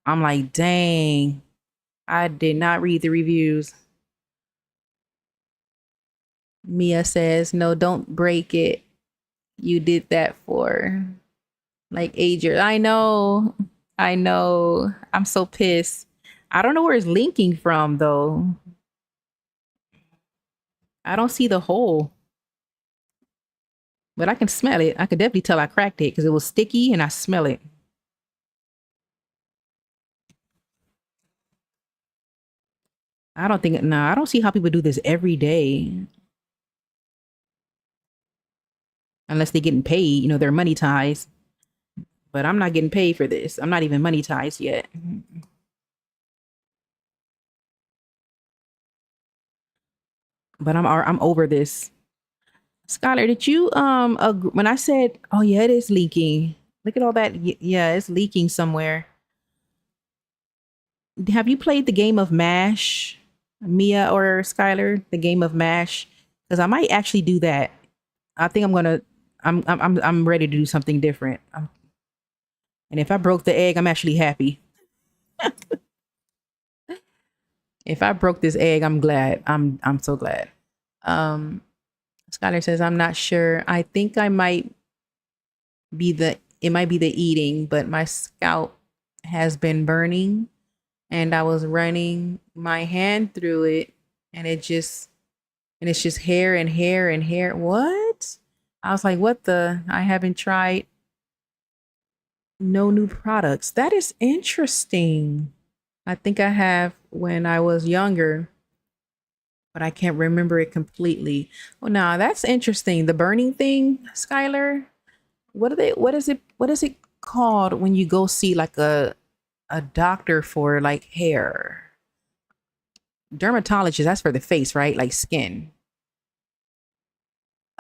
I'm like, dang, I did not read the reviews. Mia says, no, don't break it. You did that for like ages. I know. I'm so pissed. I don't know where it's linking from though. I don't see the hole, but I can smell it. I could definitely tell I cracked it because it was sticky and I smell it. I don't see how people do this every day unless they're getting paid. You know, they're money ties, but I'm not getting paid for this. I'm not even money ties yet. But I'm over this. Skylar, did you when I said, "Oh yeah, it is leaking." Look at all that. Yeah, it's leaking somewhere. Have you played the game of Mash, Mia or Skylar? The game of Mash, because I might actually do that. I think I'm gonna. I'm ready to do something different. And if I broke the egg, I'm actually happy. If I broke this egg, I'm glad. I'm so glad. Um, Skylar says, I'm not sure. I think I might it might be the eating, but my scalp has been burning and I was running my hand through it and it's just hair and hair and hair. What? I was like, what the? I haven't tried no new products. That is interesting. I think I have when I was younger, but I can't remember it completely. Well, nah, that's interesting. The burning thing, Skylar. What is it called when you go see like a doctor for like hair? Dermatologist, that's for the face, right? Like skin.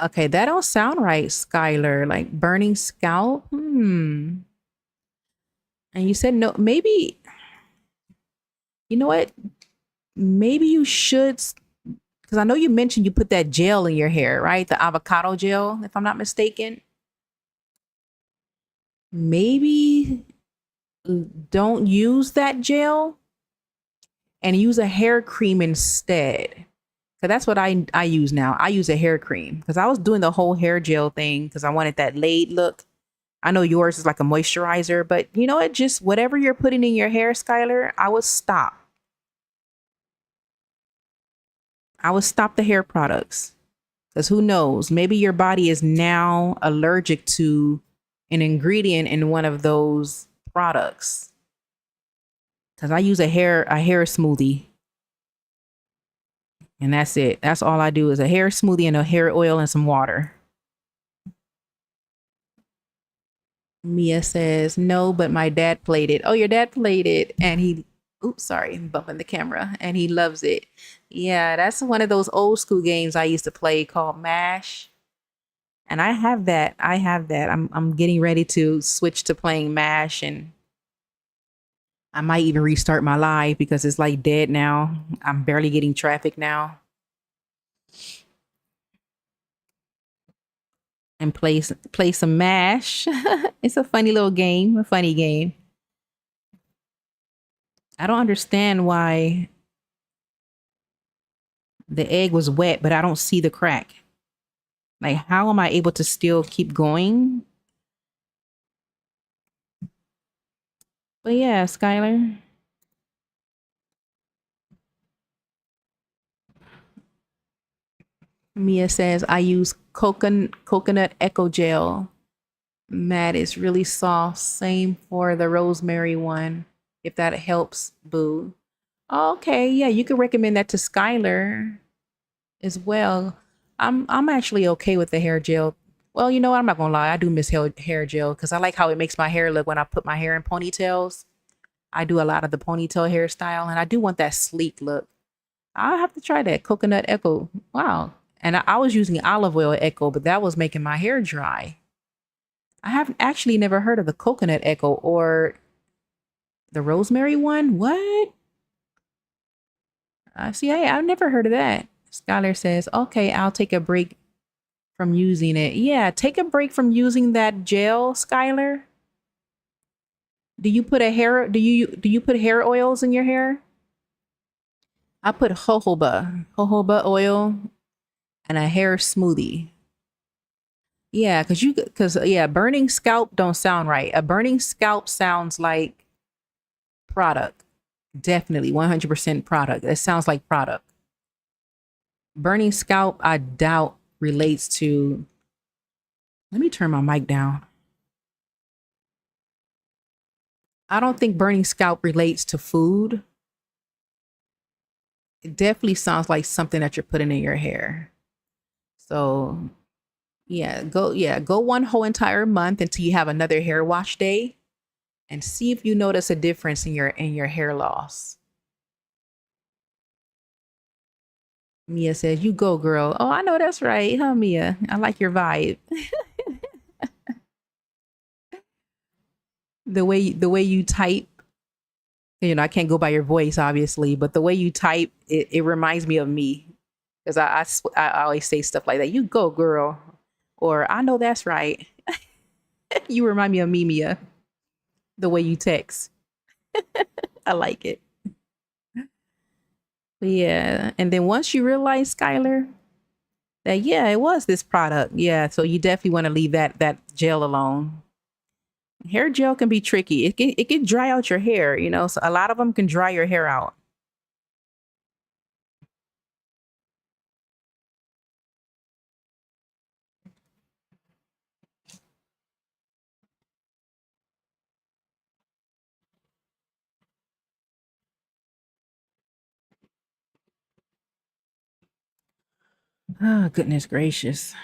Okay, that don't sound right, Skylar. Like burning scalp. And you said no, maybe you know what? Maybe you should because I know you mentioned you put that gel in your hair, right? The avocado gel, if I'm not mistaken. Maybe don't use that gel and use a hair cream instead. Cause that's what I use now. I use a hair cream because I was doing the whole hair gel thing because I wanted that laid look. I know yours is like a moisturizer, but you know what? Just whatever you're putting in your hair, Skylar, I would stop. I would stop the hair products because who knows? Maybe your body is now allergic to an ingredient in one of those products. Because I use a hair smoothie, and that's it. That's all I do is a hair smoothie and a hair oil and some water. Mia says, no, but my dad played it. Oh, your dad played it and oops, sorry, I'm bumping the camera and he loves it. Yeah, that's one of those old school games I used to play called MASH. And I have that. I have that. I'm getting ready to switch to playing MASH, and I might even restart my live because it's like dead now. I'm barely getting traffic now. And play some MASH. It's a funny little game, a funny game. I don't understand why the egg was wet, but I don't see the crack. Like, how am I able to still keep going? But yeah, Skylar. Mia says I use coconut echo gel. Matte is really soft. Same for the rosemary one. If that helps, boo. Okay, yeah, you can recommend that to Skylar as well. I'm actually okay with the hair gel. Well, you know what? I'm not gonna lie. I do miss hair gel because I like how it makes my hair look when I put my hair in ponytails. I do a lot of the ponytail hairstyle, and I do want that sleek look. I'll have to try that coconut echo. Wow. And I was using olive oil echo, but that was making my hair dry. I have actually never heard of the coconut echo or the rosemary one. What? See, I've never heard of that. Skylar says, okay, I'll take a break from using it. Yeah, take a break from using that gel, Skylar. Do you put hair oils in your hair? I put jojoba oil and a hair smoothie. Yeah, cause burning scalp don't sound right. A burning scalp sounds like product. Definitely 100% product. It sounds like product. Burning scalp, I doubt relates to. Let me turn my mic down. I don't think burning scalp relates to food. It definitely sounds like something that you're putting in your hair. So go one whole entire month until you have another hair wash day and see if you notice a difference in your hair loss. Mia says, "You go, girl." Oh, I know that's right, huh, Mia? I like your vibe. The way you type, I can't go by your voice, obviously, but the way you type, it reminds me of me because I always say stuff like that. You go, girl, or I know that's right. You remind me of me, Mia. The way you text, I like it. But yeah, and then once you realize, Skylar, that yeah, it was this product. Yeah, so you definitely want to leave that gel alone. Hair gel can be tricky. It can dry out your hair, so a lot of them can dry your hair out. Oh, goodness gracious.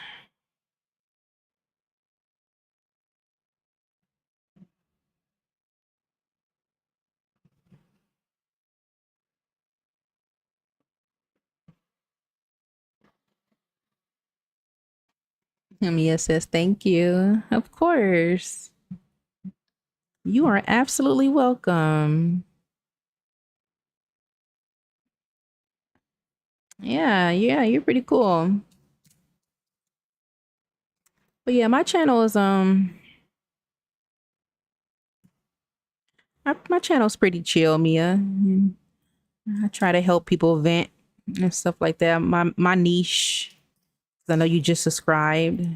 Mia says, thank you. Of course. You are absolutely welcome. Yeah, you're pretty cool. But yeah, my channel is my channel's pretty chill, Mia. I try to help people vent and stuff like that. My niche, 'cause I know you just subscribed.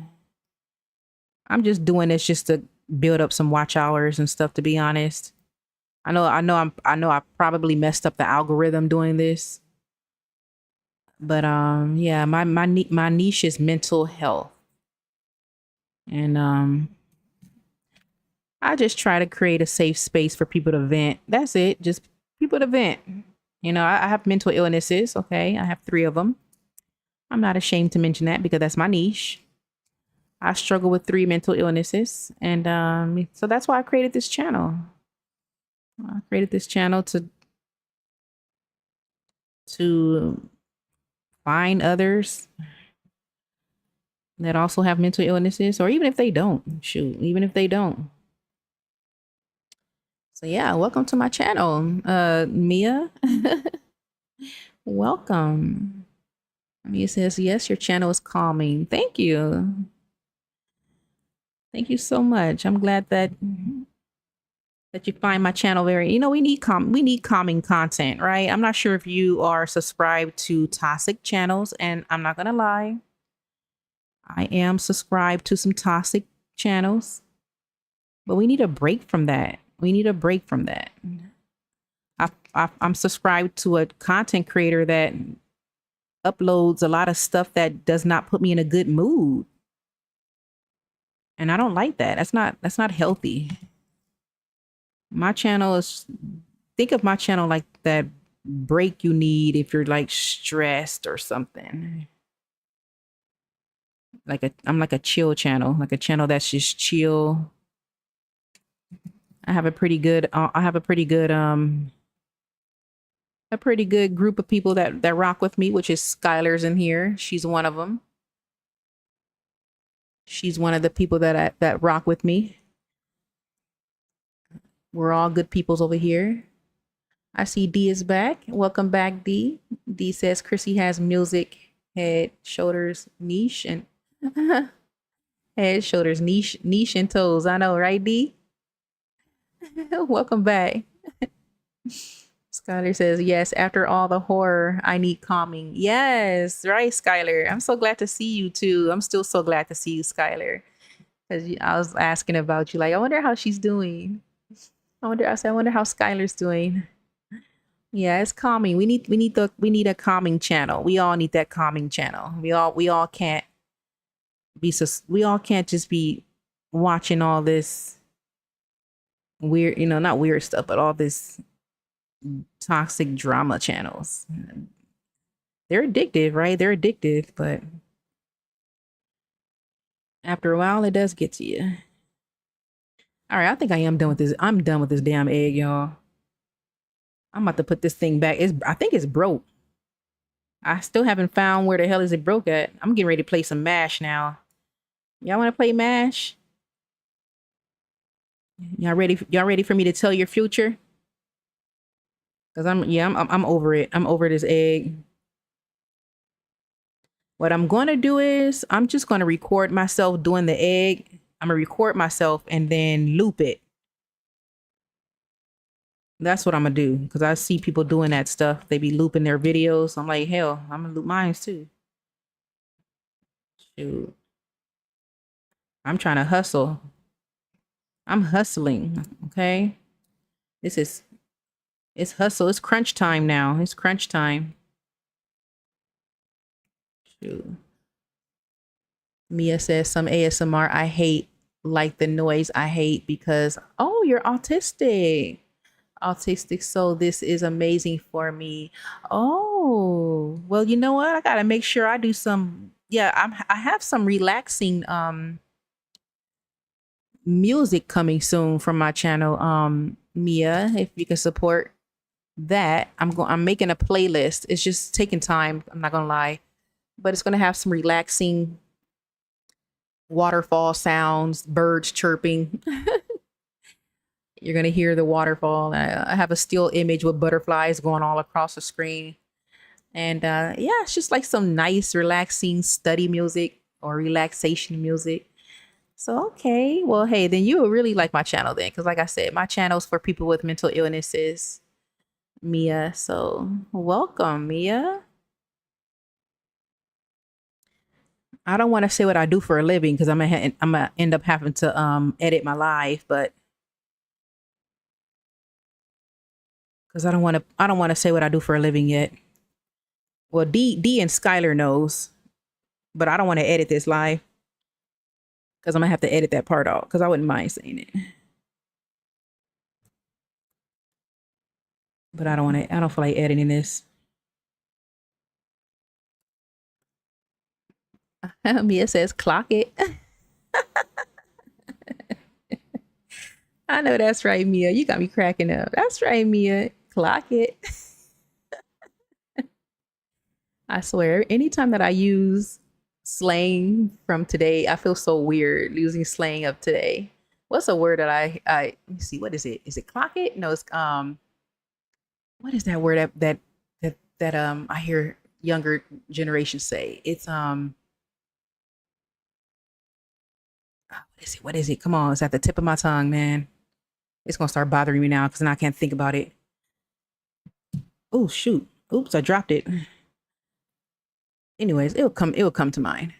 I'm just doing this just to build up some watch hours and stuff, to be honest. I know I probably messed up the algorithm doing this. But yeah, my niche is mental health. And I just try to create a safe space for people to vent. That's it. Just people to vent. I have mental illnesses, okay? I have 3 of them. I'm not ashamed to mention that because that's my niche. I struggle with 3 mental illnesses, and so that's why I created this channel. I created this channel to find others that also have mental illnesses, or even if they don't, shoot, even if they don't. So yeah, welcome to my channel, Mia. Welcome. Mia says, yes, your channel is calming. Thank you. Thank you so much. I'm glad that you find my channel very, we need calming content, right? I'm not sure if you are subscribed to toxic channels, and I'm not gonna lie, I am subscribed to some toxic channels, but we need a break from that. We need a break from that. I'm subscribed to a content creator that uploads a lot of stuff that does not put me in a good mood. And I don't like that. That's not healthy. My channel is, think of my channel like that break you need if you're like stressed or something. I'm like a chill channel, like a channel that's just chill. I have a pretty good a pretty good group of people that rock with me, which is Skylar's in here. She's one of them. She's one of the people that rock with me. We're all good peoples over here. I see D is back. Welcome back, D. D says Chrissy has music, head, shoulders, niche, and head, shoulders, niche, and toes. I know, right, D? Welcome back. Skylar says, yes, after all the horror, I need calming. Yes, right, Skylar. I'm so glad to see you too. I'm still so glad to see you, Skylar. Because I was asking about you. Like, I wonder how she's doing. I wonder how Skylar's doing. Yeah, it's calming. We need a calming channel. We all need that calming channel. We all can't just be watching all this weird, not weird stuff, but all this toxic drama channels. They're addictive, right? They're addictive, but after a while it does get to you. All right, I think I am done with this. I'm done with this damn egg, y'all. I'm about to put this thing back. I think it's broke. I still haven't found where the hell is it broke at. I'm getting ready to play some MASH now. Y'all want to play MASH? Y'all ready for me to tell your future? Cause I'm over it. I'm over this egg. What I'm going to do is I'm just going to record myself doing the egg. I'm going to record myself and then loop it. That's what I'm going to do. Because I see people doing that stuff. They be looping their videos. I'm like, hell, I'm going to loop mine too. Shoot. I'm trying to hustle. I'm hustling. Okay. It's hustle. It's crunch time now. It's crunch time. Shoot. Mia says some ASMR I hate, like the noise I hate because, oh, you're autistic. Autistic, so this is amazing for me. Oh, well, you know what? I gotta make sure I do some. Yeah, I have some relaxing music coming soon from my channel. Mia, if you can support that, I'm making a playlist. It's just taking time. I'm not gonna lie, but it's gonna have some relaxing waterfall sounds, birds chirping. You're going to hear the waterfall. I have a still image with butterflies going all across the screen. And yeah, it's just like some nice, relaxing study music or relaxation music. So, okay. Well, hey, then you will really like my channel then. Because like I said, my channel's for people with mental illnesses. Mia. So welcome, Mia. I don't want to say what I do for a living because I'm gonna end up having to edit my life, but because I don't want to say what I do for a living yet. Well, D and Skylar knows, but I don't want to edit this live because I'm gonna have to edit that part out because I wouldn't mind saying it. But I don't feel like editing this. Mia says, clock it. I know that's right, Mia. You got me cracking up. That's right, Mia. Clock it. I swear, anytime that I use slang from today. I feel so weird using slang of today. What's a word that I let me see, what is it? Is it clock it? No, it's what is that word that I hear younger generations say? It's what is it? What is it? Come on, it's at the tip of my tongue, man. It's gonna start bothering me now because now I can't think about it. Oh shoot. Oops, I dropped it. Anyways, it'll come to mind.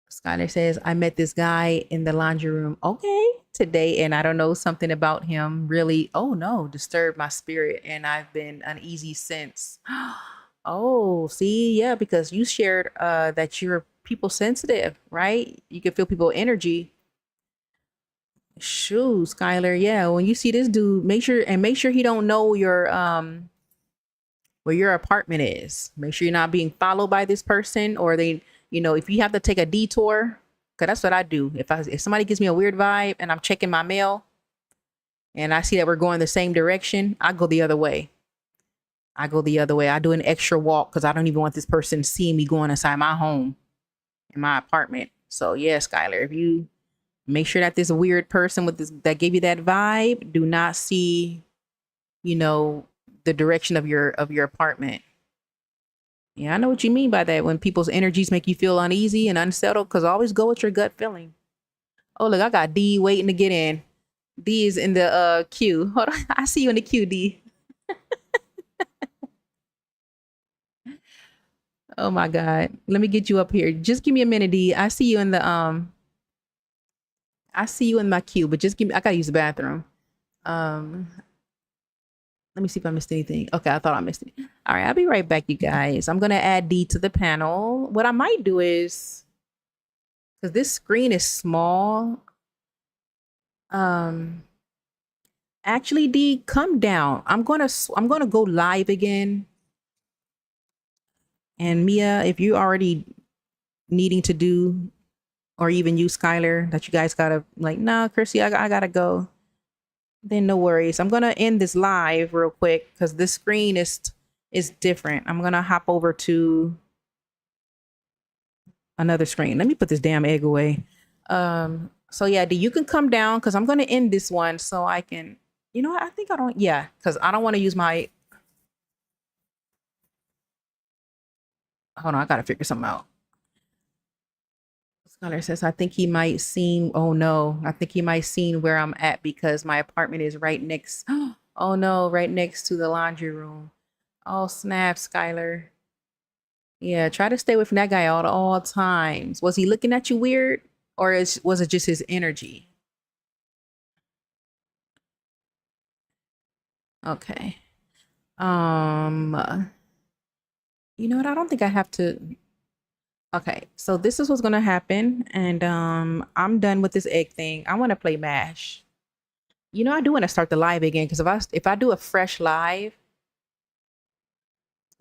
Skylar says, I met this guy in the laundry room, okay, today, and I don't know, something about him really, oh no, disturbed my spirit, and I've been uneasy since. Oh, see, yeah, because you shared that you're people sensitive, right? You can feel people energy. Shoot, Skylar, yeah. When you see this dude, make sure he don't know your where your apartment is. Make sure you're not being followed by this person, or they, if you have to take a detour, because that's what I do. If somebody gives me a weird vibe and I'm checking my mail and I see that we're going the same direction, I go the other way. I go the other way. I do an extra walk because I don't even want this person seeing me going inside my home, in my apartment. So yeah, Skylar, if you make sure that this weird person with this that gave you that vibe do not see, the direction of your apartment. Yeah, I know what you mean by that. When people's energies make you feel uneasy and unsettled, because always go with your gut feeling. Oh, look, I got D waiting to get in. D is in the queue. Hold on. I see you in the queue, D. Oh my God. Let me get you up here. Just give me a minute, D. I see you in my queue, but just give me, I gotta use the bathroom. Um Let me see if I missed anything. Okay, I thought I missed it. All right, I'll be right back, you guys. I'm gonna add D to the panel. What I might do is, because this screen is small, um, actually, D, come down. I'm gonna go live again. And Mia, if you already needing to do, or even you, Skylar, that you guys gotta like, no, Chrissy, I gotta go. Then no worries. I'm gonna end this live real quick because this screen is different. I'm gonna hop over to another screen. Let me put this damn egg away. So yeah, D, you can come down because I'm gonna end this one so I can, what? I think I don't, yeah, because I don't want to use my, hold on, I gotta figure something out. Scholar says, I think he might seen, oh no, I think he might seen where I'm at because my apartment is right next, oh no, right next to the laundry room. Oh snap, Skylar. Yeah, try to stay away from that guy all times. Was he looking at you weird, or was it just his energy? Okay. You know what? I don't think I have to. Okay, so this is what's gonna happen, and I'm done with this egg thing. I want to play Mash. I do want to start the live again because if I do a fresh live,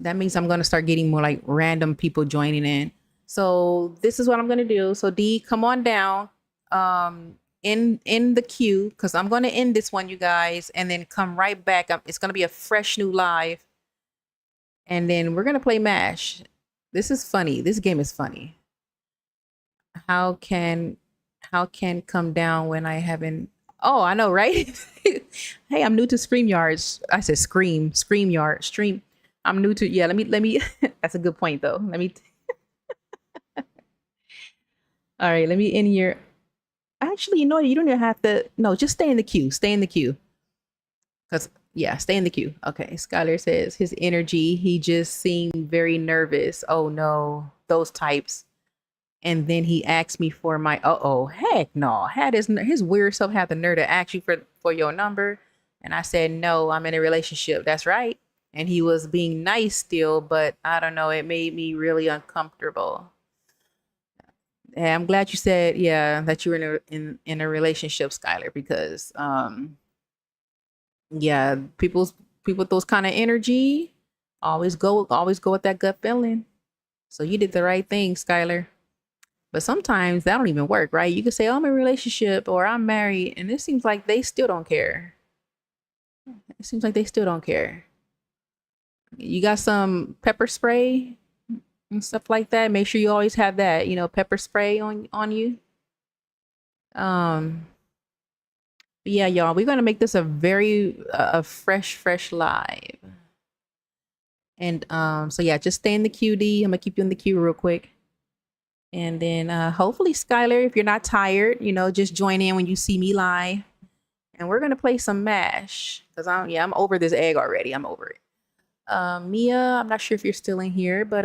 that means I'm gonna start getting more like random people joining in. So this is what I'm gonna do. So D, come on down, in the queue because I'm gonna end this one, you guys, and then come right back. It's gonna be a fresh new live, and then we're gonna play Mash. This is funny. This game is funny. How can come down when I haven't? Oh, I know, right? Hey, I'm new to StreamYards. I said StreamYard, stream. I'm new to, yeah. Let me. That's a good point though. All right, let me in here. Actually, you don't even have to. No, just stay in the queue. Stay in the queue. Cause yeah, stay in the queue. Okay, Skylar says his energy. He just seemed very nervous. Oh no, those types. And then he asked me for my heck no. Had his weird self had the nerve to ask you for your number. And I said, no, I'm in a relationship. That's right. And he was being nice still, but I don't know, it made me really uncomfortable. And I'm glad you said, yeah, that you were in a relationship, Skylar, because yeah, people with those kind of energy always go with that gut feeling. So you did the right thing, Skylar. But sometimes that don't even work, right? You could say, oh, I'm in a relationship or I'm married, and it seems like they still don't care. It seems like they still don't care. You got some pepper spray? and stuff like that. Make sure you always have that, pepper spray on you. But yeah, y'all, we're gonna make this a very fresh live. And so yeah, just stay in the QD. I'm gonna keep you in the queue real quick. And then hopefully, Skylar, if you're not tired, just join in when you see me live. And we're gonna play some MASH. Because I'm over this egg already. I'm over it. Mia, I'm not sure if you're still in here, but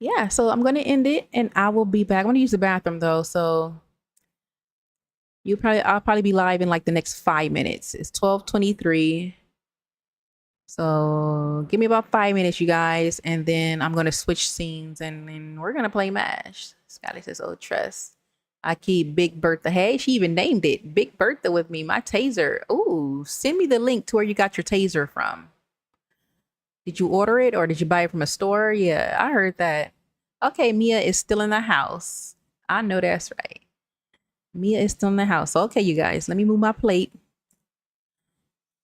yeah, so I'm gonna end it and I will be back. I'm gonna use the bathroom though, so I'll probably be live in like the next 5 minutes. It's 12:23. So give me about 5 minutes, you guys, and then I'm gonna switch scenes and then we're gonna play MASH. Scotty says, "Oh, trust. I keep Big Bertha." Hey, she even named it Big Bertha with me. My taser. Ooh, send me the link to where you got your taser from. Did you order it or did you buy it from a store? Yeah, I heard that. Okay, Mia is still in the house. I know that's right. Mia is still in the house. Okay, you guys, let me move my plate.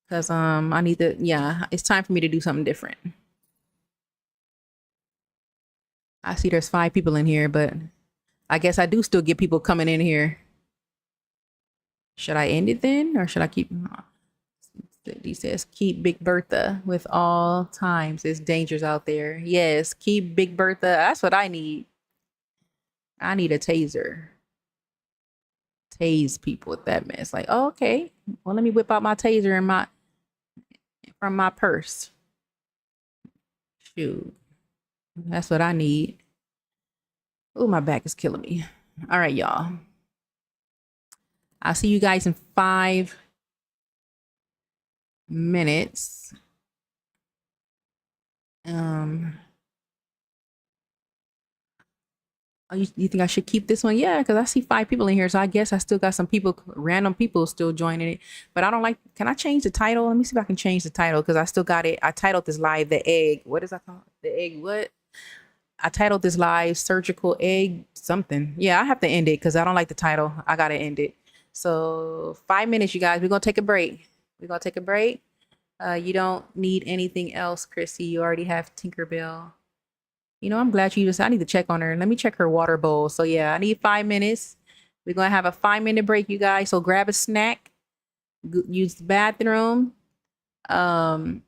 Because I need to, yeah, it's time for me to do something different. I see there's 5 people in here, but I guess I do still get people coming in here. Should I end it then? Or should I keep... He says, keep Big Bertha with all times. There's dangers out there. Yes, keep Big Bertha. That's what I need. I need a taser. Tase people with that mess. Like, oh, okay. Well, let me whip out my taser from my purse. Shoot. That's what I need. Oh, my back is killing me. All right, y'all. I'll see you guys in 5 minutes. Oh, you think I should keep this one? Yeah, because I see 5 people in here, so I guess I still got some people, random people still joining it. But I don't like, can I change the title? Let me see if I can change the title because I still got it. I titled this live The Egg. What is that called? The Egg what? I titled this live Surgical Egg something. Yeah, I have to end it because I don't like the title. I got to end it. So 5 minutes, you guys. We're going to take a break. You don't need anything else, Chrissy. You already have Tinkerbell. I'm glad you just, I need to check on her. Let me check her water bowl. So yeah, I need 5 minutes. We're going to have a 5-minute break, you guys. So grab a snack, use the bathroom. I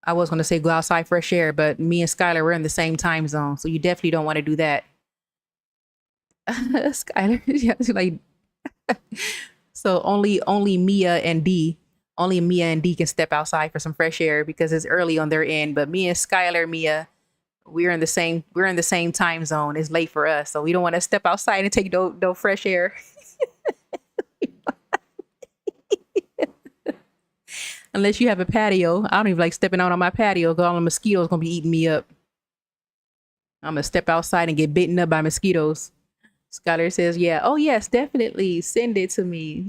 was going to say go outside fresh air, but me and Skylar, we're in the same time zone. So you definitely don't want to do that. Skylar, yeah, like, so only Mia and D can step outside for some fresh air because it's early on their end. But me and Skylar, Mia, we're in the same time zone. It's late for us, so we don't want to step outside and take no fresh air. Unless you have a patio. I don't even like stepping out on my patio because all the mosquitoes gonna be eating me up. I'm gonna step outside and get bitten up by mosquitoes. Skylar says, yeah. Oh yes, definitely. Send it to me.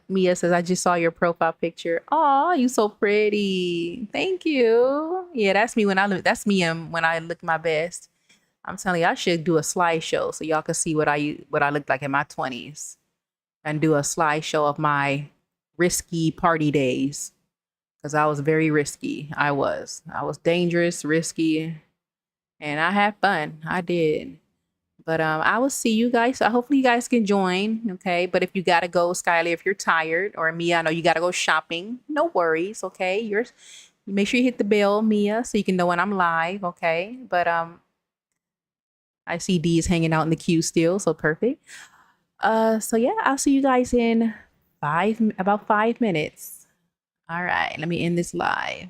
Mia says, I just saw your profile picture. Oh, you so pretty. Thank you. Yeah, that's me when I look my best. I'm telling you, I should do a slideshow so y'all can see what I looked like in my 20s and do a slideshow of my risky party days. Because I was very risky. I was dangerous, risky, and I had fun. I did. But I will see you guys. So hopefully you guys can join. Okay. But if you gotta go, Skylar, if you're tired, or Mia, I know you gotta go shopping. No worries. Okay. Make sure you hit the bell, Mia, so you can know when I'm live. Okay. But I see D is hanging out in the queue still, so perfect. So yeah, I'll see you guys in about 5 minutes. All right. Let me end this live.